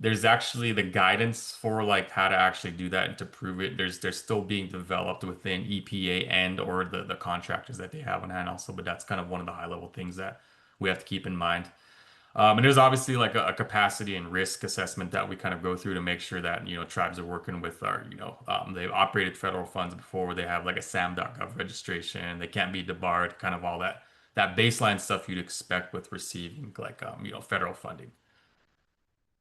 There's actually the guidance for like how to actually do that and to prove it. They're still being developed within EPA and or the contractors that they have on hand also, but that's kind of one of the high level things that we have to keep in mind. And there's obviously like a capacity and risk assessment that we kind of go through to make sure that, tribes are working with our, they've operated federal funds before, they have like a SAM.gov registration, they can't be debarred, kind of all that baseline stuff you'd expect with receiving like, federal funding.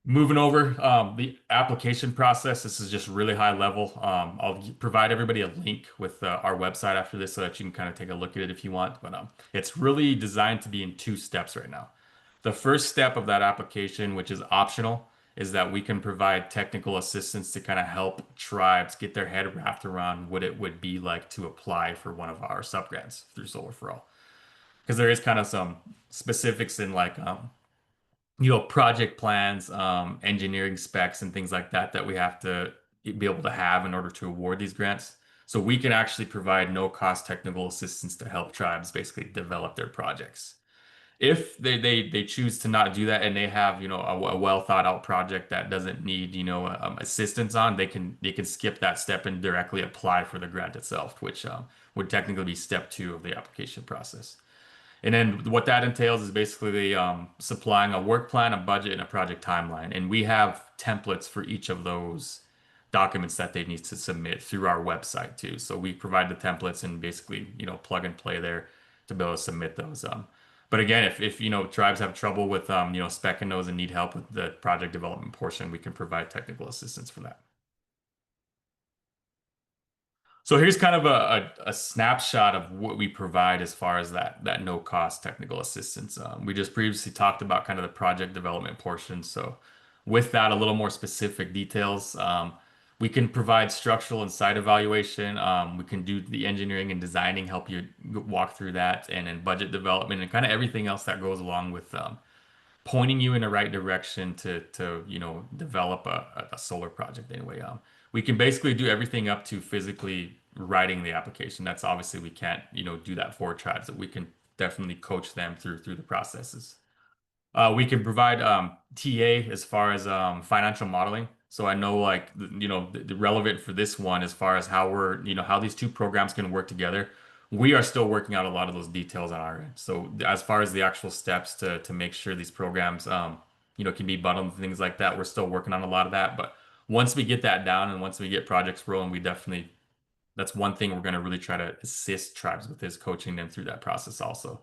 Moving over, the application process, this is just really high level. I'll provide everybody a link with our website after this so that you can kind of take a look at it if you want. But it's really designed to be in 2 steps right now. The first step of that application, which is optional, is that we can provide technical assistance to kind of help tribes get their head wrapped around what it would be like to apply for one of our subgrants through Solar for All. Because there is kind of some specifics in like, project plans, engineering specs, and things like that we have to be able to have in order to award these grants. So we can actually provide no-cost technical assistance to help tribes basically develop their projects. If they choose to not do that and they have a well thought out project that doesn't need assistance on, they can skip that step and directly apply for the grant itself, which would technically be step 2 of the application process. And then what that entails is basically supplying a work plan, a budget, and a project timeline. And we have templates for each of those documents that they need to submit through our website too. So we provide the templates and basically plug and play there to be able to submit those. But again, if tribes have trouble with speccing those and need help with the project development portion, we can provide technical assistance for that. So here's kind of a snapshot of what we provide as far as that no cost technical assistance. We just previously talked about kind of the project development portion. So with that, a little more specific details. We can provide structural and site evaluation. We can do the engineering and designing, help you walk through that, and then budget development and kind of everything else that goes along with pointing you in the right direction to develop a solar project anyway. We can basically do everything up to physically writing the application. That's obviously we can't do that for tribes, but we can definitely coach them through the processes. We can provide TA as far as financial modeling. So I know like the relevant for this one as far as how we're how these 2 programs can work together. We are still working out a lot of those details on our end. So as far as the actual steps to make sure these programs can be bundled and things like that, we're still working on a lot of that. But once we get that down and once we get projects rolling, that's one thing we're going to really try to assist tribes with, is coaching them through that process also.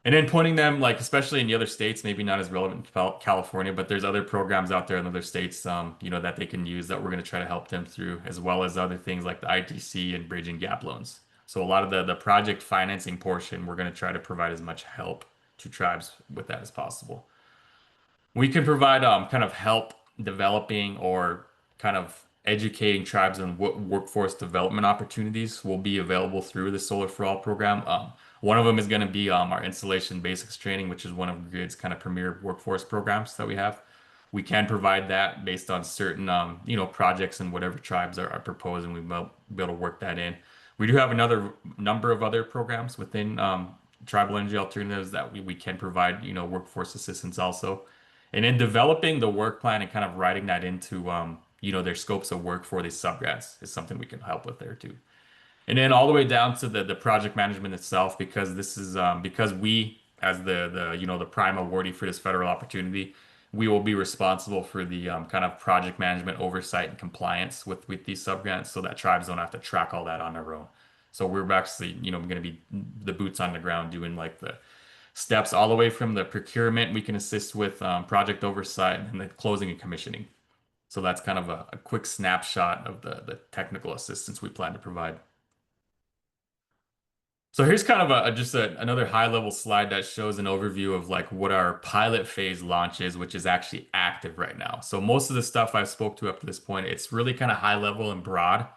And then pointing them, like, especially in the other states, maybe not as relevant to California, but there's other programs out there in other states, that they can use that we're going to try to help them through, as well as other things like the ITC and bridge and gap loans. So a lot of the project financing portion, we're going to try to provide as much help to tribes with that as possible. We can provide kind of help developing or kind of educating tribes on what workforce development opportunities will be available through the Solar for All program. One of them is going to be our installation basics training, which is one of Grid's kind of premier workforce programs that we have. We can provide that based on certain projects and whatever tribes are proposing. We might be able to work that in. We do have another number of other programs within tribal energy alternatives that we can provide workforce assistance also. And in developing the work plan and kind of writing that into their scopes of work for these subgrants is something we can help with there too. And then all the way down to the project management itself, because this is because we as the prime awardee for this federal opportunity, we will be responsible for the kind of project management oversight and compliance with these subgrants, so that tribes don't have to track all that on their own. So we're actually going to be the boots on the ground doing like the steps all the way from the procurement. We can assist with project oversight and the closing and commissioning. So that's kind of a quick snapshot of the technical assistance we plan to provide. So here's kind of just another high level slide that shows an overview of like what our pilot phase launch is, which is actually active right now. So most of the stuff I've spoke to up to this point, it's really kind of high level and broad,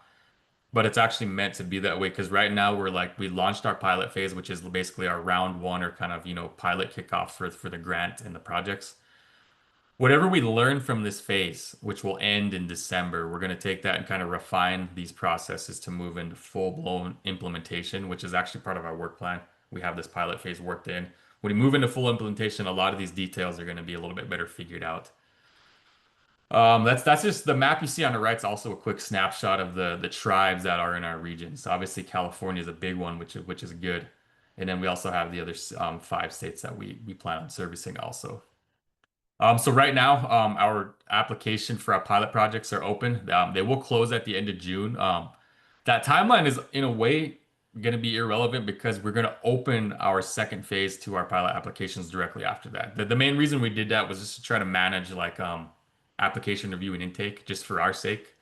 but it's actually meant to be that way because right now we launched our pilot phase, which is basically our round one or kind of, pilot kickoff for the grant and the projects. Whatever we learn from this phase, which will end in December, we're going to take that and kind of refine these processes to move into full-blown implementation, which is actually part of our work plan. We have this pilot phase worked in. When we move into full implementation, a lot of these details are going to be a little bit better figured out. That's just the map you see on the right. It's also a quick snapshot of the tribes that are in our region. So obviously California is a big one, which is good. And then we also have the other 5 states that we plan on servicing also. So right now, our application for our pilot projects are open. They will close at the end of June. That timeline is in a way going to be irrelevant because we're going to open our second phase to our pilot applications directly after that. The main reason we did that was just to try to manage like application review and intake just for our sake.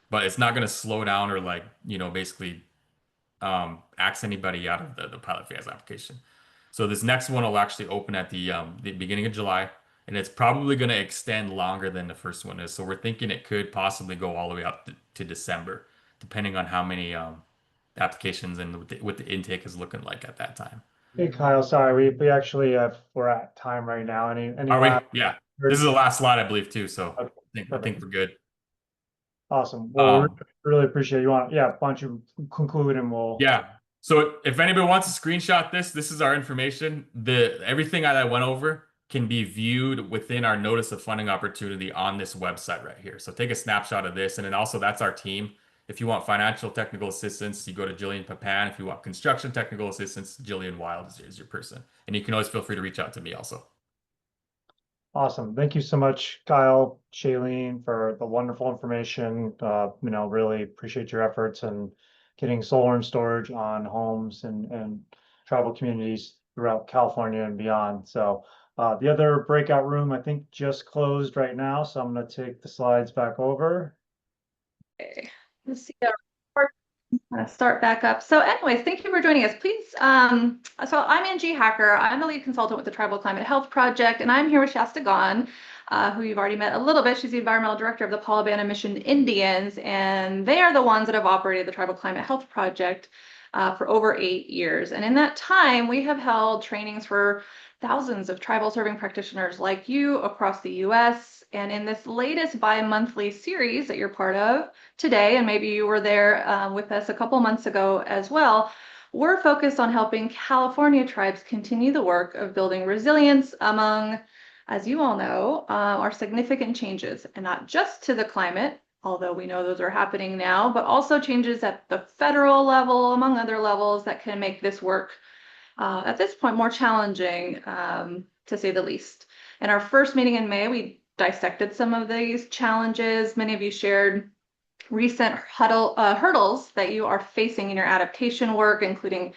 But it's not going to slow down or like, basically axe anybody out of the pilot phase application. So this next one will actually open at the beginning of July. And it's probably going to extend longer than the first one is. So we're thinking it could possibly go all the way up to December, depending on how many applications and what the intake is looking like at that time. Hey, Kyle, sorry, we actually we're at time right now. Any Are we? last Yeah. words? This is the last slide, I believe, too. So Okay, I think we're good. Awesome. Well, we Um, really appreciate you. Why don't you conclude and we'll. Yeah. So if anybody wants to screenshot this is our information. Everything that I went over can be viewed within our notice of funding opportunity on this website right here. So take a snapshot of this. And then also that's our team. If you want financial technical assistance, you go to Jillian Papan. If you want construction technical assistance, Jillian Wild is your person. And you can always feel free to reach out to me also. Awesome. Thank you so much, Kyle, Shailene, for the wonderful information. Really appreciate your efforts and getting solar and storage on homes and tribal communities throughout California and beyond. So the other breakout room, I think, just closed right now. So I'm going to take the slides back over. Okay, let's see. Start back up. So anyways, thank you for joining us. Please, so I'm Angie Hacker. I'm the lead consultant with the Tribal Climate Health Project, and I'm here with Shasta Gon, who you've already met a little bit. She's the environmental director of the Palabana Mission Indians, and they are the ones that have operated the Tribal Climate Health Project for over 8 years. And in that time, we have held trainings for thousands of tribal serving practitioners like you across the U.S. And in this latest bi-monthly series that you're part of today, and maybe you were there with us a couple months ago as well, we're focused on helping California tribes continue the work of building resilience among, as you all know, our significant changes, and not just to the climate, although we know those are happening now, but also changes at the federal level, among other levels, that can make this work at this point more challenging, to say the least. In our first meeting in May, we dissected some of these challenges. Many of you shared recent hurdles that you are facing in your adaptation work, including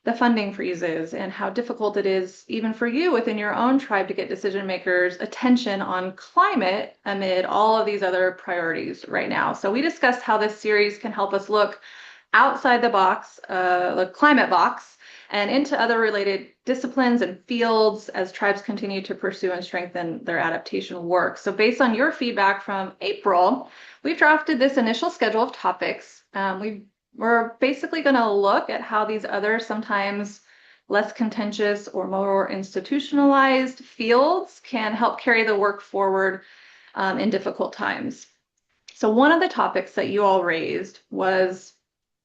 the funding freezes and how difficult it is even for you within your own tribe to get decision makers' attention on climate amid all of these other priorities right now. So we discussed how this series can help us look outside the box, the climate box, and into other related disciplines and fields as tribes continue to pursue and strengthen their adaptation work. So based on your feedback from April, we've drafted this initial schedule of topics. We're basically going to look at how these other sometimes less contentious or more institutionalized fields can help carry the work forward in difficult times. So one of the topics that you all raised was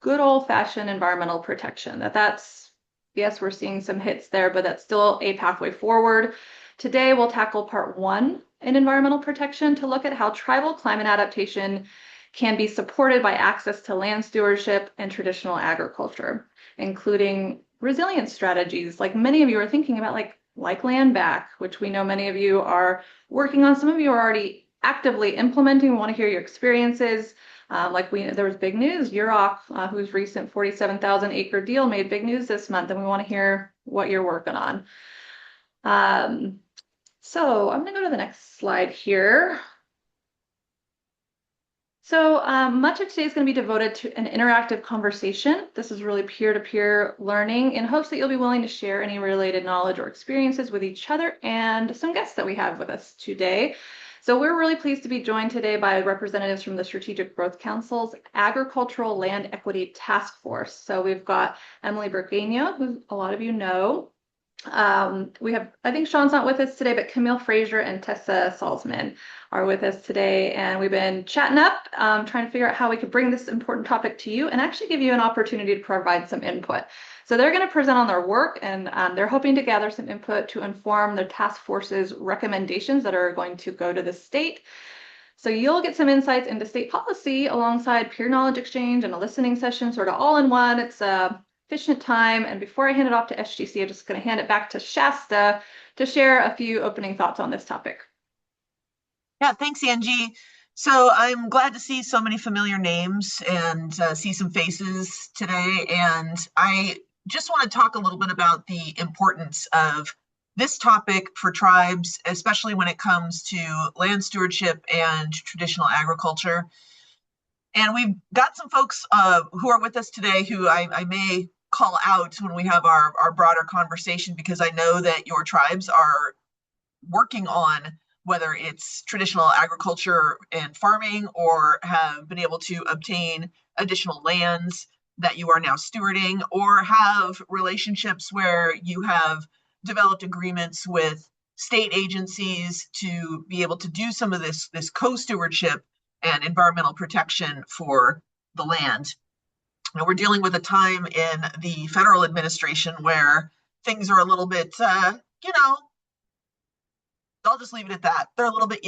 good old-fashioned environmental protection. That's, yes, we're seeing some hits there, but that's still a pathway forward. Today, we'll tackle part 1 in environmental protection to look at how tribal climate adaptation can be supported by access to land stewardship and traditional agriculture, including resilience strategies like many of you are thinking about, like land back, which we know many of you are working on. Some of you are already actively implementing. We want to hear your experiences. There was big news. UROC, whose recent 47,000 acre deal made big news this month, and we want to hear what you're working on. So I'm going to go to the next slide here. So much of today is going to be devoted to an interactive conversation. This is really peer-to-peer learning in hopes that you'll be willing to share any related knowledge or experiences with each other and some guests that we have with us today. So we're really pleased to be joined today by representatives from the Strategic Growth Council's Agricultural Land Equity Task Force. So we've got Emily Burgueño, who a lot of you know. We have, I think Sean's not with us today, but Camille Frazier and Tessa Salzman are with us today. And we've been chatting up, trying to figure out how we could bring this important topic to you and actually give you an opportunity to provide some input. So they're going to present on their work, and they're hoping to gather some input to inform the task force's recommendations that are going to go to the state. So you'll get some insights into state policy alongside peer knowledge exchange and a listening session, sort of all in one. It's efficient time. And before I hand it off to SGC, I'm just going to hand it back to Shasta to share a few opening thoughts on this topic. Yeah, thanks, Angie. So I'm glad to see so many familiar names and see some faces today. And I just want to talk a little bit about the importance of this topic for tribes, especially when it comes to land stewardship and traditional agriculture. And we've got some folks who are with us today who I may call out when we have our broader conversation, because I know that your tribes are working on whether it's traditional agriculture and farming, or have been able to obtain additional lands that you are now stewarding, or have relationships where you have developed agreements with state agencies to be able to do some of this co-stewardship and environmental protection for the land. Now, we're dealing with a time in the federal administration where things are a little bit, I'll just leave it at that. They're a little bit,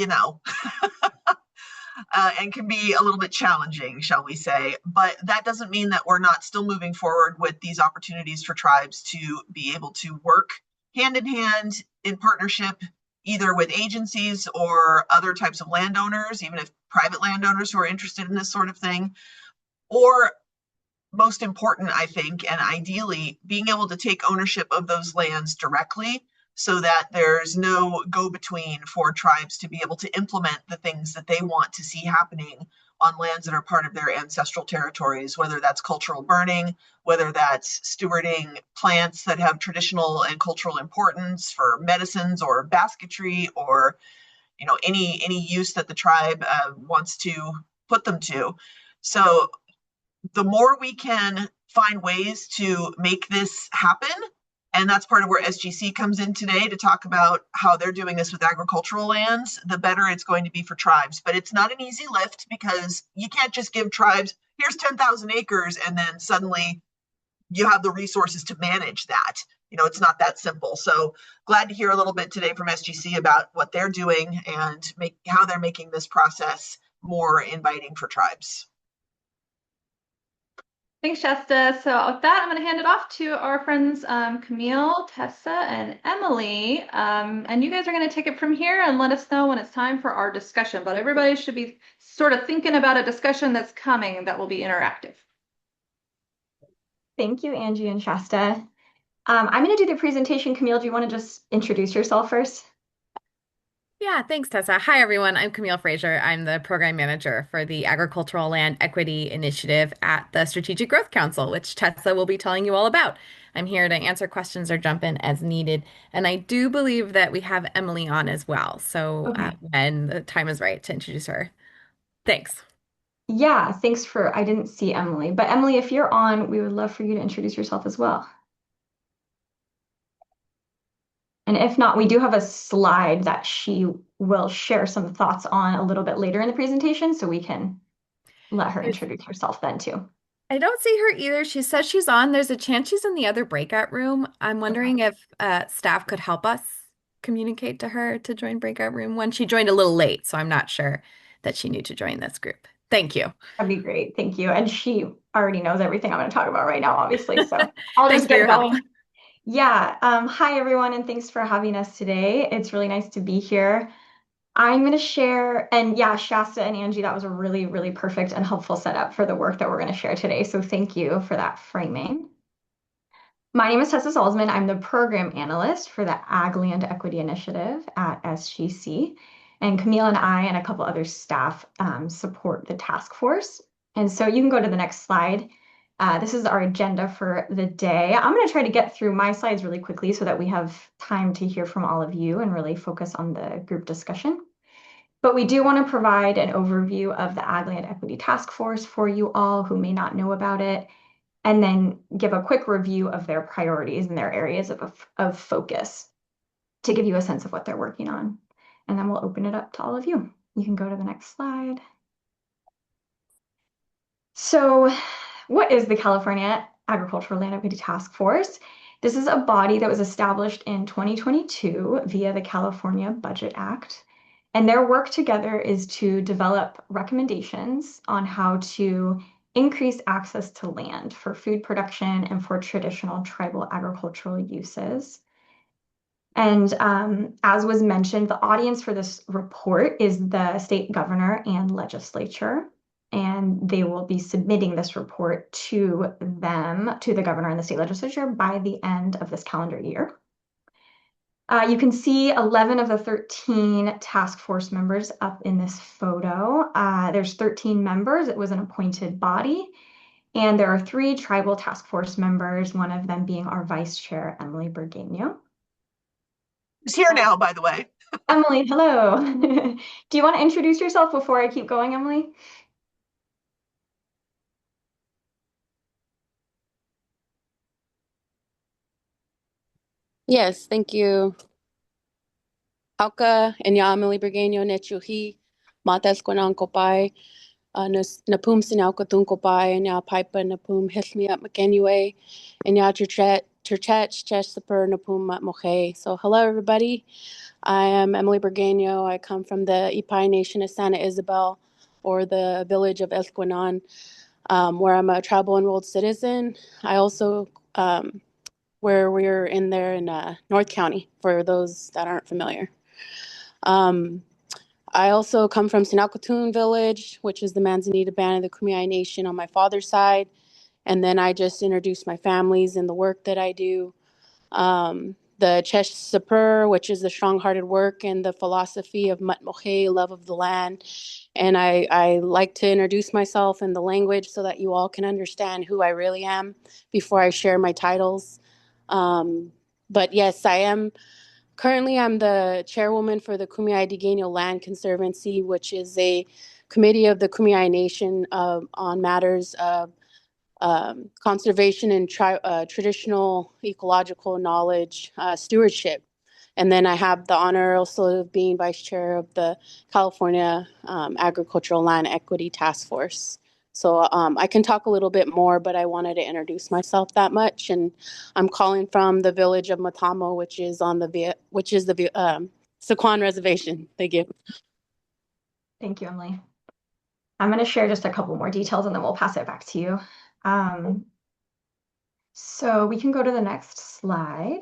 and can be a little bit challenging, shall we say. But that doesn't mean that we're not still moving forward with these opportunities for tribes to be able to work hand in hand in partnership, either with agencies or other types of landowners, even if private landowners who are interested in this sort of thing, or most important, I think, and ideally, being able to take ownership of those lands directly, so that there's no go-between for tribes to be able to implement the things that they want to see happening on lands that are part of their ancestral territories, whether that's cultural burning, whether that's stewarding plants that have traditional and cultural importance for medicines or basketry, or any use that the tribe wants to put them to. So the more we can find ways to make this happen, and that's part of where SGC comes in today to talk about how they're doing this with agricultural lands, the better it's going to be for tribes. But it's not an easy lift, because you can't just give tribes, here's 10,000 acres, and then suddenly you have the resources to manage that. It's not that simple. So glad to hear a little bit today from SGC about what they're doing and how they're making this process more inviting for tribes. Thanks, Shasta. So with that, I'm going to hand it off to our friends Camille, Tessa, and Emily. And you guys are going to take it from here and let us know when it's time for our discussion. But everybody should be sort of thinking about a discussion that's coming that will be interactive. Thank you, Angie and Shasta. I'm going to do the presentation. Camille, do you want to just introduce yourself first? Yeah, thanks, Tessa. Hi, everyone. I'm Camille Frazier. I'm the program manager for the Agricultural Land Equity Initiative at the Strategic Growth Council, which Tessa will be telling you all about. I'm here to answer questions or jump in as needed. And I do believe that we have Emily on as well. So Okay. when the time is right to introduce her. Thanks. Yeah, thanks I didn't see Emily, but Emily, if you're on, we would love for you to introduce yourself as well. And if not, we do have a slide that she will share some thoughts on a little bit later in the presentation, so we can let her introduce herself then too. I don't see her either. She says she's on. There's a chance she's in the other breakout room. I'm wondering if staff could help us communicate to her to join breakout room one. She joined a little late, so I'm not sure that she knew to join this group. Thank you. That'd be great. Thank you. And she already knows everything I'm going to talk about right now, obviously. So I'll Thanks just for get your help. going. Yeah. Hi, everyone, and thanks for having us today. It's really nice to be here. I'm going to share, and yeah, Shasta and Angie, that was a really, really perfect and helpful setup for the work that we're going to share today. So thank you for that framing. My name is Tessa Salzman. I'm the program analyst for the Ag Land Equity Initiative at SGC. And Camille and I and a couple other staff support the task force. And so you can go to the next slide. This is our agenda for the day. I'm going to try to get through my slides really quickly so that we have time to hear from all of you and really focus on the group discussion. But we do want to provide an overview of the Ag Land Equity Task Force for you all who may not know about it, and then give a quick review of their priorities and their areas of focus to give you a sense of what they're working on. And then we'll open it up to all of you. You can go to the next slide. So what is the California Agricultural Land Equity Task Force? This is a body that was established in 2022 via the California Budget Act. And their work together is to develop recommendations on how to increase access to land for food production and for traditional tribal agricultural uses. And as was mentioned, the audience for this report is the state governor and legislature. And they will be submitting this report to the governor and the state legislature by the end of this calendar year. You can see 11 of the 13 task force members up in this photo. There's 13 members. It was an appointed body. And there are 3 tribal task force members, one of them being our vice chair, Emily Burgueño. Who's here now, by the way. Emily, hello. Do you want to introduce yourself before I keep going, Emily? Yes, thank you. Hauka and ya Emily Burgueño nechuhi matas kwanang kopai napum sinauka tun kopai and ya pipa napum hismi up McAnyway and ya churchet super napum mat moche. So hello everybody. I am Emily Burgueño. I come from the Ipai Nation of Santa Isabel, or the village of Esquinan, where I'm a tribal enrolled citizen. I also where we're in North County, for those that aren't familiar. I also come from Sinalkatoon Village, which is the Manzanita Band of the Kumeyaay Nation on my father's side. And then I just introduced my families and the work that I do. The Chesh Sapur, which is the strong-hearted work and the philosophy of Matmoche, love of the land. And I like to introduce myself in the language so that you all can understand who I really am before I share my titles. But yes, I'm the chairwoman for the Kumeyaay Digueño Land Conservancy, which is a committee of the Kumeyaay Nation on matters of conservation and traditional ecological knowledge stewardship. And then I have the honor also of being vice chair of the California Agricultural Land Equity Task Force. So I can talk a little bit more, but I wanted to introduce myself that much. And I'm calling from the village of Matamo, which is the Sequan Reservation. Thank you. Thank you, Emily. I'm going to share just a couple more details and then we'll pass it back to you. So we can go to the next slide.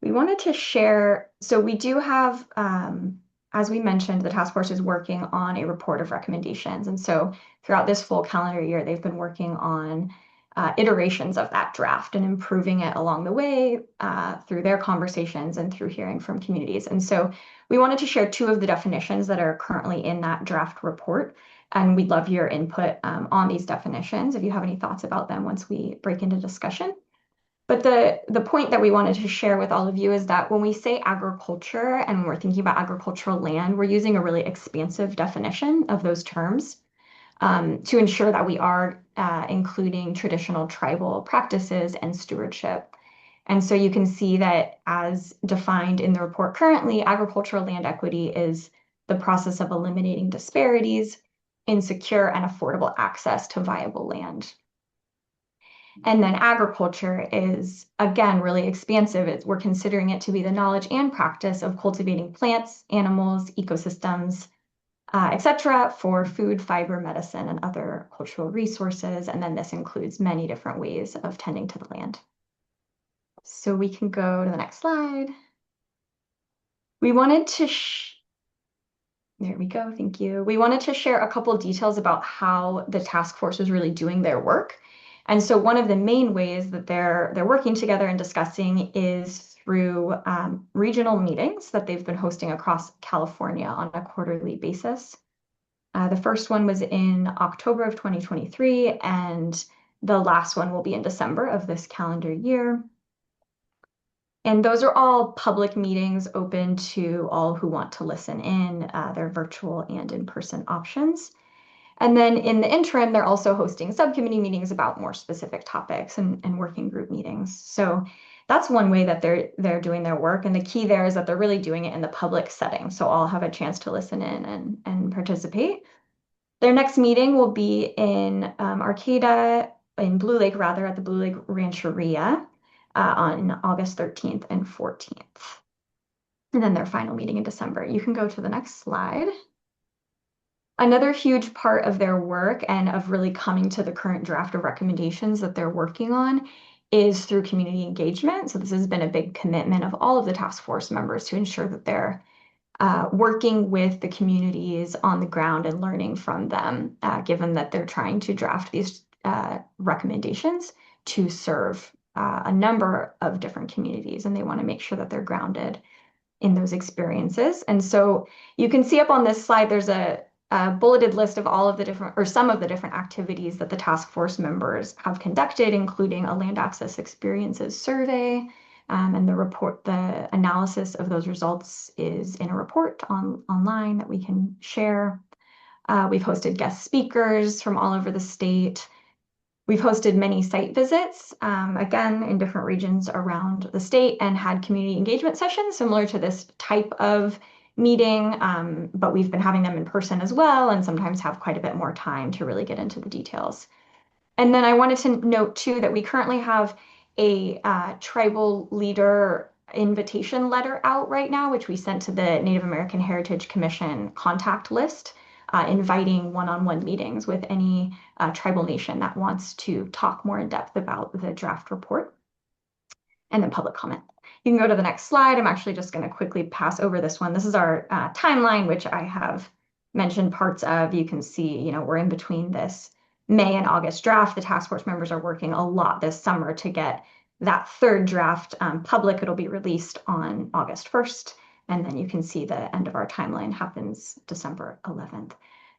We wanted to share, so we do have, as we mentioned, the task force is working on a report of recommendations. And so throughout this full calendar year, they've been working on iterations of that draft and improving it along the way through their conversations and through hearing from communities. And so we wanted to share 2 of the definitions that are currently in that draft report. And we'd love your input on these definitions if you have any thoughts about them once we break into discussion. But the point that we wanted to share with all of you is that when we say agriculture and when we're thinking about agricultural land, we're using a really expansive definition of those terms to ensure that we are including traditional tribal practices and stewardship. And so you can see that as defined in the report currently, agricultural land equity is the process of eliminating disparities in secure and affordable access to viable land. And then agriculture is, again, really expansive. We're considering it to be the knowledge and practice of cultivating plants, animals, ecosystems, etc., for food, fiber, medicine, and other cultural resources. And then this includes many different ways of tending to the land. So we can go to the next slide. We wanted to there we go, thank you. We wanted to share a couple of details about how the task force is really doing their work. And so one of the main ways that they're working together and discussing is through regional meetings that they've been hosting across California on a quarterly basis. The first one was in October of 2023, and the last one will be in December of this calendar year. And those are all public meetings open to all who want to listen in. They're virtual and in-person options. And then in the interim, they're also hosting subcommittee meetings about more specific topics and working group meetings. So that's one way that they're doing their work. And the key there is that they're really doing it in the public setting. So all have a chance to listen in and participate. Their next meeting will be in Arcata, in Blue Lake rather, at the Blue Lake Rancheria on August 13th and 14th. And then their final meeting in December. You can go to the next slide. Another huge part of their work and of really coming to the current draft of recommendations that they're working on is through community engagement. So this has been a big commitment of all of the task force members to ensure that they're working with the communities on the ground and learning from them, given that they're trying to draft these recommendations to serve a number of different communities, and they want to make sure that they're grounded in those experiences. And so you can see up on this slide, there's a bulleted list of all of the different, or some of the different activities that the task force members have conducted, including a land access experiences survey, and the analysis of those results is in a report online that we can share. We've hosted guest speakers from all over the state. We've hosted many site visits, again, in different regions around the state, and had community engagement sessions similar to this type of meeting, but we've been having them in person as well, and sometimes have quite a bit more time to really get into the details. And then I wanted to note too that we currently have a tribal leader invitation letter out right now, which we sent to the Native American Heritage Commission contact list, inviting one-on-one meetings with any tribal nation that wants to talk more in depth about the draft report, and then public comment. You can go to the next slide. I'm actually just going to quickly pass over this one. This is our timeline, which I have mentioned parts of. You can see, we're in between this May and August draft. The task force members are working a lot this summer to get that third draft public. It'll be released on August 1st. And then you can see the end of our timeline happens December 11th.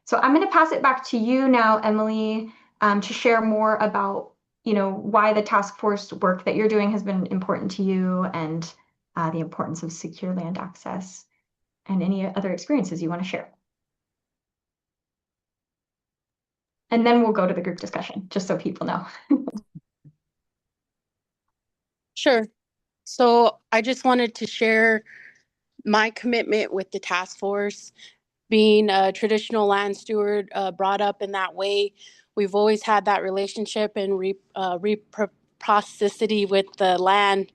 So I'm going to pass it back to you now, Emily, to share more about why the task force work that you're doing has been important to you, and the importance of secure land access, and any other experiences you want to share. And then we'll go to the group discussion, just so people know. Sure. So I just wanted to share my commitment with the task force. Being a traditional land steward, brought up in that way, we've always had that relationship and reciprocity with the land.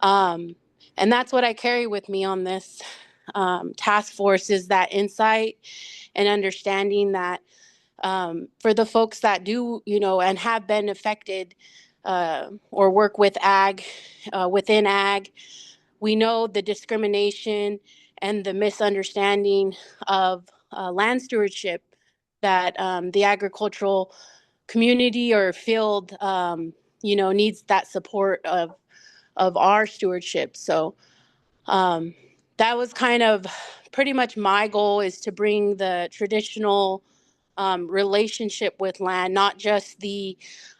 And that's what I carry with me on this task force, is that insight and understanding that for the folks that do, and have been affected or work with ag, within ag, we know the discrimination and the misunderstanding of land stewardship that the agricultural community or field, needs that support of our stewardship. So that was kind of pretty much my goal, is to bring the traditional relationship with land, not just the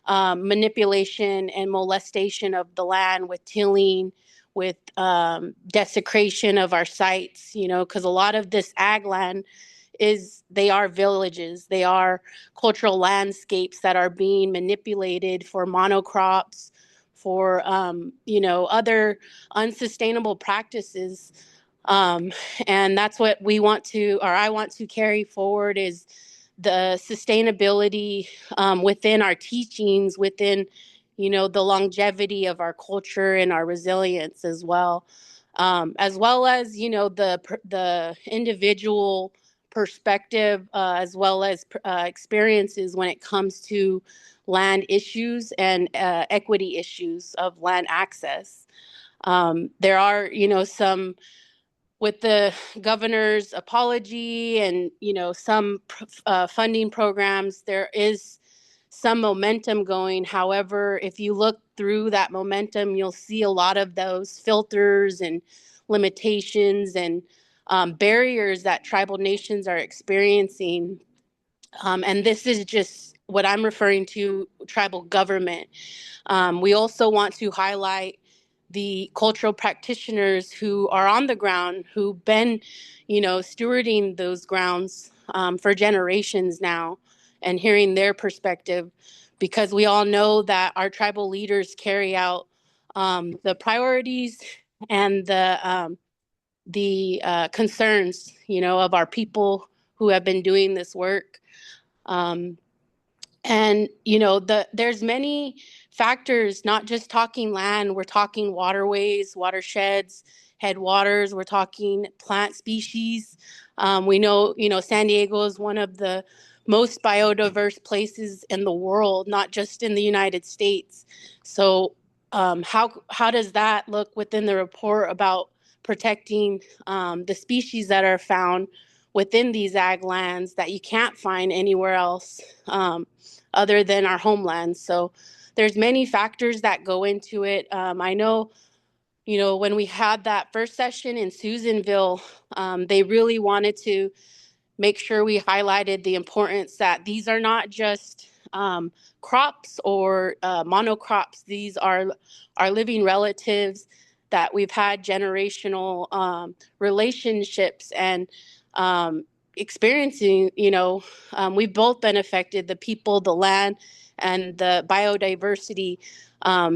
manipulation and molestation of the land with tilling, with desecration of our sites, because a lot of this ag land they are villages, they are cultural landscapes that are being manipulated for monocrops, for other unsustainable practices. And that's what I want to carry forward, is the sustainability within our teachings, within the longevity of our culture and our resilience as well as the individual perspective, as well as experiences when it comes to land issues and equity issues of land access. There are some, with the governor's apology and some funding programs, there is some momentum going. However, if you look through that momentum, you'll see a lot of those filters and limitations and barriers that tribal nations are experiencing. And this is just what I'm referring to, tribal government. We also want to highlight the cultural practitioners who are on the ground, who've been, stewarding those grounds for generations now, and hearing their perspective, because we all know that our tribal leaders carry out the priorities and the concerns, of our people who have been doing this work. And there's many factors, not just talking land. We're talking waterways, watersheds, headwaters. We're talking plant species. We know San Diego is one of the most biodiverse places in the world, not just in the United States. So how does that look within the report about protecting the species that are found within these ag lands that you can't find anywhere else other than our homelands? So there's many factors that go into it. I know, when we had that first session in Susanville, they really wanted to make sure we highlighted the importance that these are not just crops or monocrops. These are our living relatives that we've had generational relationships and experiencing. We've both been affected, the people, the land, and the biodiversity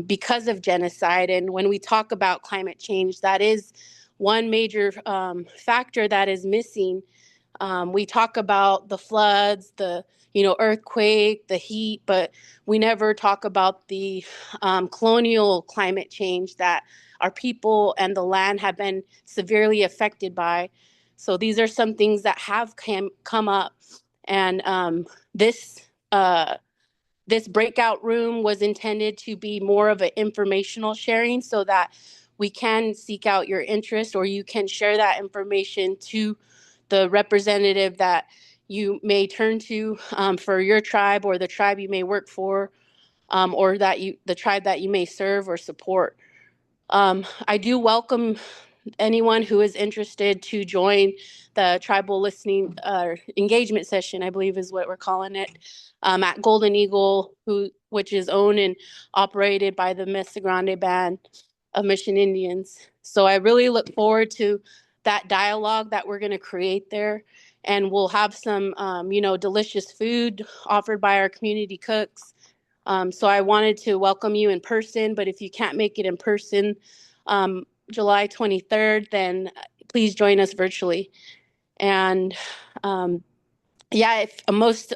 because of genocide. And when we talk about climate change, that is one major factor that is missing. We talk about the floods, the earthquake, the heat, but we never talk about the colonial climate change that our people and the land have been severely affected by. So these are some things that have come up, and this breakout room was intended to be more of an informational sharing, so that we can seek out your interest, or you can share that information to the representative that you may turn to for your tribe, or the tribe you may work for, or the tribe that you may serve or support. I do welcome anyone who is interested to join the tribal listening engagement session, I believe is what we're calling it, at Golden Eagle, which is owned and operated by the Mesa Grande Band of Mission Indians. So I really look forward to that dialogue that we're going to create there. And we'll have some, delicious food offered by our community cooks. So I wanted to welcome you in person, but if you can't make it in person, July 23rd, then please join us virtually. And a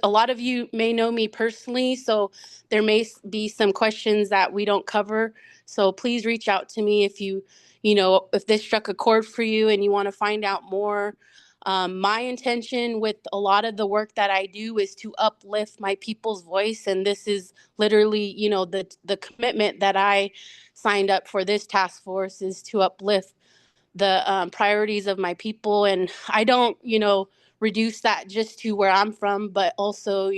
lot of you may know me personally, so there may be some questions that we don't cover. So please reach out to me if this struck a chord for you and you want to find out more. My intention with a lot of the work that I do is to uplift my people's voice, and this is literally, the commitment that I signed up for this task force, is to uplift the priorities of my people. And I don't, reduce that just to where I'm from, but also,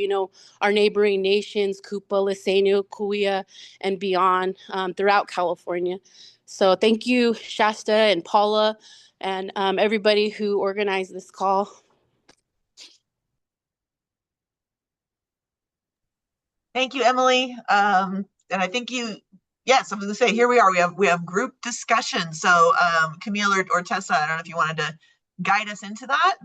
our neighboring nations, Kupa, Liseño, Kuya, and beyond throughout California. So thank you, Shasta and Paula, and everybody who organized this call. Thank you, Emily. And I think yes, I was gonna say, here we are. We have group discussion. So Camille or Tessa, I don't know if you wanted to guide us into that.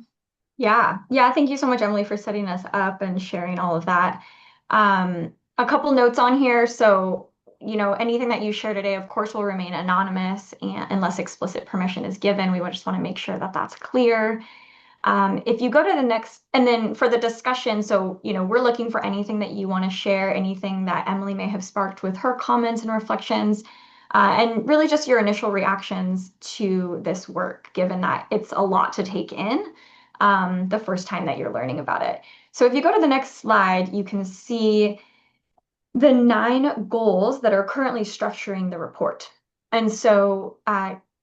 Yeah. Thank you so much, Emily, for setting us up and sharing all of that. A couple notes on here. So, anything that you share today, of course, will remain anonymous and unless explicit permission is given. We just want to make sure that that's clear. If you go to the next, and then for the discussion, so, we're looking for anything that you want to share, anything that Emily may have sparked with her comments and reflections, and really just your initial reactions to this work, given that it's a lot to take in the first time that you're learning about it. So if you go to the next slide, you can see the 9 goals that are currently structuring the report. And so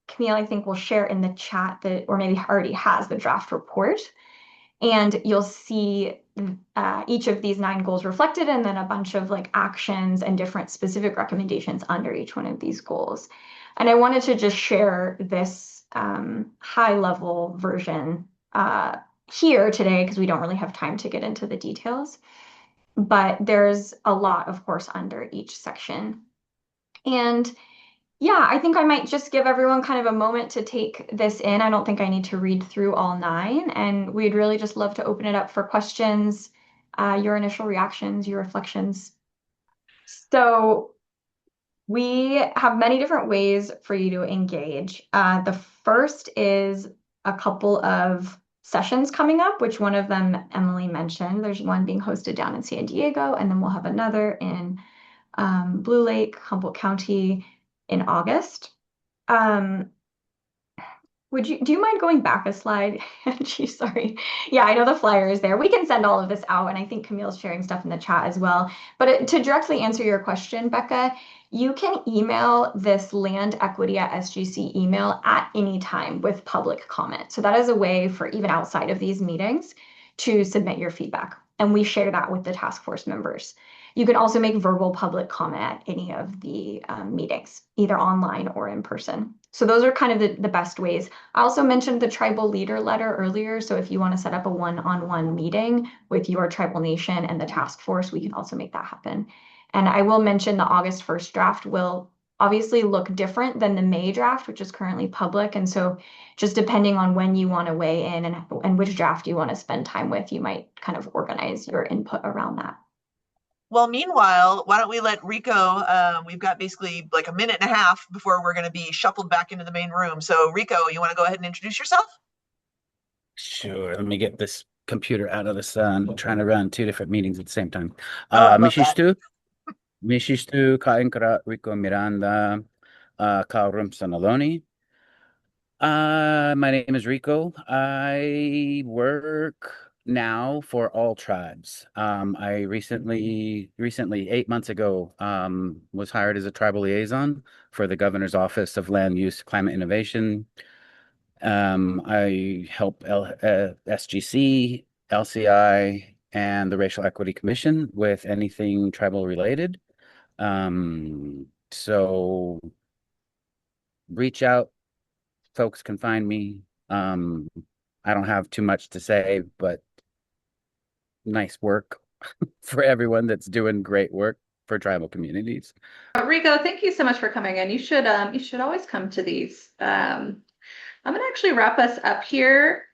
Camille, I think, will share in the chat that, or maybe already has the draft report. And you'll see each of these 9 goals reflected, and then a bunch of actions and different specific recommendations under each one of these goals. And I wanted to just share this high-level version here today because we don't really have time to get into the details. But there's a lot, of course, under each section. And yeah, I think I might just give everyone kind of a moment to take this in. I don't think I need to read through all 9, and we'd really just love to open it up for questions, your initial reactions, your reflections. So we have many different ways for you to engage. The first is a couple of sessions coming up, which one of them Emily mentioned. There's one being hosted down in San Diego, and then we'll have another in Blue Lake, Humboldt County in August. Do you mind going back a slide? Angie, sorry. Yeah, I know the flyer is there. We can send all of this out, and I think Camille's sharing stuff in the chat as well. But to directly answer your question, Becca, you can email this landequity@sgc email at any time with public comment. So that is a way for even outside of these meetings to submit your feedback. And we share that with the task force members. You can also make verbal public comment at any of the meetings, either online or in person. So those are kind of the best ways. I also mentioned the tribal leader letter earlier. So if you want to set up a one-on-one meeting with your tribal nation and the task force, we can also make that happen. And I will mention the August 1st draft will obviously look different than the May draft, which is currently public. And so just depending on when you want to weigh in and which draft you want to spend time with, you might kind of organize your input around that. Well, meanwhile, why don't we let Rico, we've got basically like a minute and a half before we're going to be shuffled back into the main room. So Rico, you want to go ahead and introduce yourself? Sure. Let me get this computer out of the sun. I'm trying to run 2 different meetings at the same time. Mishistu Kainkara Rico Miranda Kaurum Sanaloni. My name is Rico. I work now for all tribes. I recently 8 months ago, was hired as a tribal liaison for the Governor's Office of Land Use, Climate Innovation. I help SGC, LCI, and the Racial Equity Commission with anything tribal related. So reach out. Folks can find me. I don't have too much to say, but nice work for everyone that's doing great work for tribal communities. Rico, thank you so much for coming in. You should always come to these. I'm gonna actually wrap us up here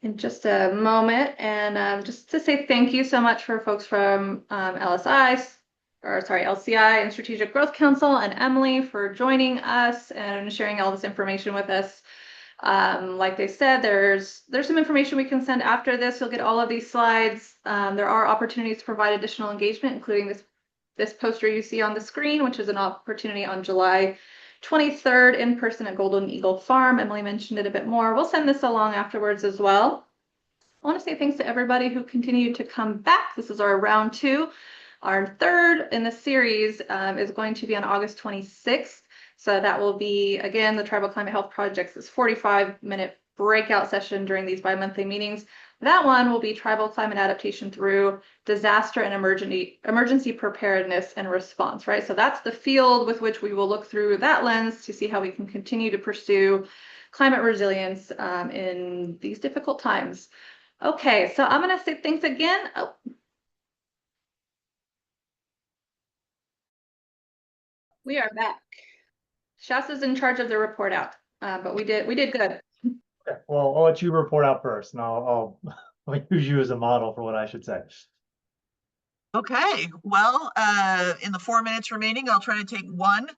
in just a moment, and just to say thank you so much for folks from LCI and Strategic Growth Council, and Emily for joining us and sharing all this information with us. Like they said, there's some information we can send after this. You'll get all of these slides. There are opportunities to provide additional engagement, including this poster you see on the screen, which is an opportunity on July 23rd in person at Golden Eagle Farm. Emily mentioned it a bit more. We'll send this along afterwards as well. I want to say thanks to everybody who continued to come back. This is our round 2. Our 3rd in the series is going to be on August 26th. So that will be, again, the Tribal Climate Health Project's 45-minute breakout session during these bi-monthly meetings. That one will be tribal climate adaptation through disaster and emergency preparedness and response, right? So that's the field with which we will look through that lens to see how we can continue to pursue climate resilience in these difficult times. Okay, so I'm going to say thanks again. Oh. We are back. Shasta's in charge of the report out, but we did good. Okay, well, I'll let you report out first, and I'll use you as a model for what I should say. Okay, well, in the 4 minutes remaining, I'll try to take one.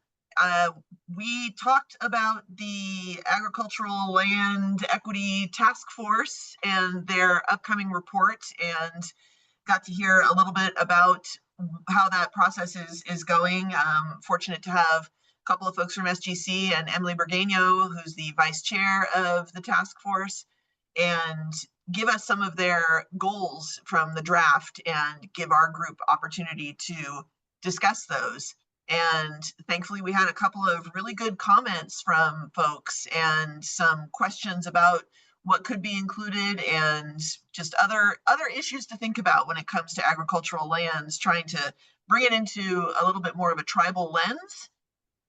We talked about the Agricultural Land Equity Task Force and their upcoming report, and got to hear a little bit about how that process is going. Fortunate to have a couple of folks from SGC and Emily Bergano, who's the vice chair of the task force, and give us some of their goals from the draft and give our group opportunity to discuss those. And thankfully, we had a couple of really good comments from folks and some questions about what could be included and just other issues to think about when it comes to agricultural lands, trying to bring it into a little bit more of a tribal lens.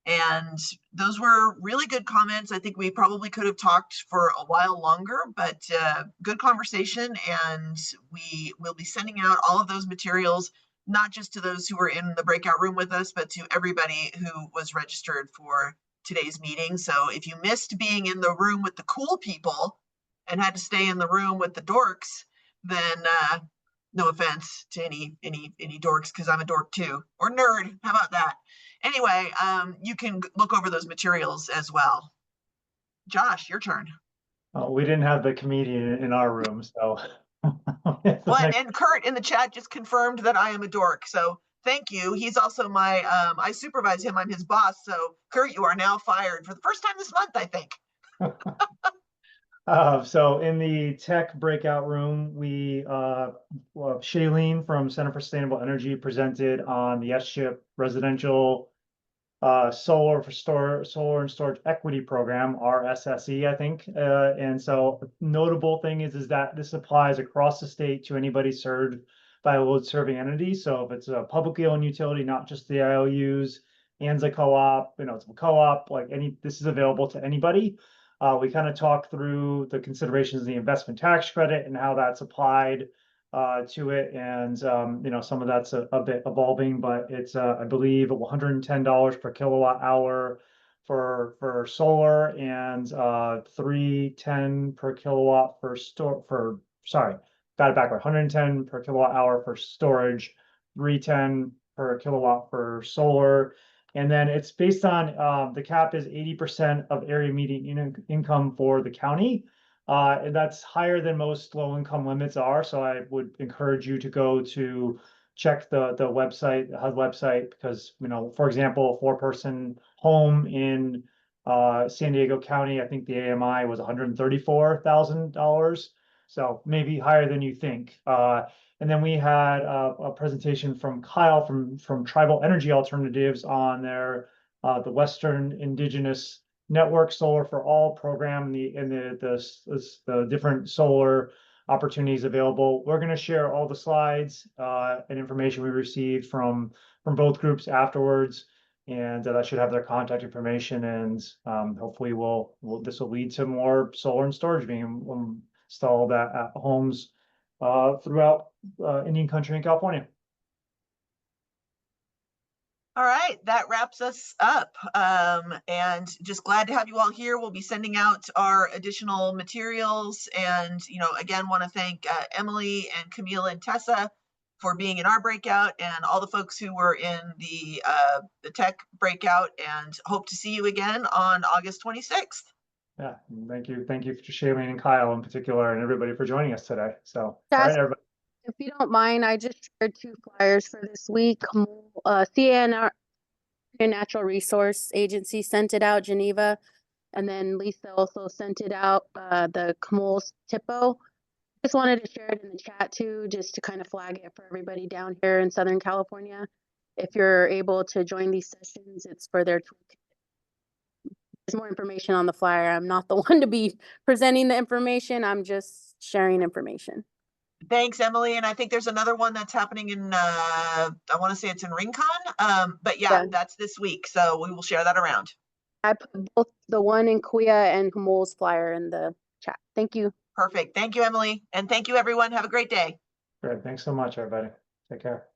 And those were really good comments. I think we probably could have talked for a while longer, but good conversation. And we will be sending out all of those materials, not just to those who were in the breakout room with us, but to everybody who was registered for today's meeting. So if you missed being in the room with the cool people and had to stay in the room with the dorks, then no offense to any dorks, because I'm a dork too, or nerd. How about that? Anyway, you can look over those materials as well. Josh, your turn. We didn't have the comedian in our room, so. Well, and Kurt in the chat just confirmed that I am a dork, so thank you. He's also my, I supervise him, I'm his boss, so Kurt, you are now fired for the first time this month, I think. So in the tech breakout room, Shailene from Center for Sustainable Energy presented on the SCHIP residential solar and storage equity program, RSSE, I think. And so notable thing is that this applies across the state to anybody served by a load serving entity. So if it's a publicly owned utility, not just the IOUs, ANZA co-op, it's a co-op, this is available to anybody. We kind of talked through the considerations of the investment tax credit and how that's applied to it, and some of that's a bit evolving, but it's I believe $110 per kilowatt hour for solar, and $310 per kilowatt got it backward, 110 per kilowatt hour for storage, $310 per kilowatt for solar. And then it's based on the cap is 80% of area median income for the county. And that's higher than most low income limits are. So I would encourage you to go to check the website, the HUD website, because, for example, a 4-person home in San Diego County, I think the AMI was $134,000. So maybe higher than you think. And then we had a presentation from Kyle from Tribal Energy Alternatives on their the Western Indigenous Network Solar for All program, and the different solar opportunities available. We're going to share all the slides and information we received from both groups afterwards, and that should have their contact information. And hopefully, this will lead to more solar and storage being installed at homes throughout Indian country in California. All right, that wraps us up. And just glad to have you all here. We'll be sending out our additional materials. And, again, want to thank Emily and Camille and Tessa for being in our breakout, and all the folks who were in the tech breakout, and hope to see you again on August 26th. Yeah, thank you. Thank you to Shailene and Kyle in particular, and everybody for joining us today. So, all right, everybody. If you don't mind, I just shared 2 flyers for this week. CNR, Natural Resource Agency, sent it out, Geneva, and then Lisa also sent it out, the Camul's TIPO. Just wanted to share it in the chat too, just to kind of flag it for everybody down here in Southern California. If you're able to join these sessions, it's for their toolkit. There's more information on the flyer. I'm not the one to be presenting the information. I'm just sharing information. Thanks, Emily. And I think there's another one that's happening in, I want to say it's in Rincon. But yeah, Yeah. that's this week. So we will share that around. I put both the one in Kuya and Humol's flyer in the chat. Thank you. Perfect. Thank you, Emily. And thank you, everyone. Have a great day. Great. Thanks so much, everybody. Take care.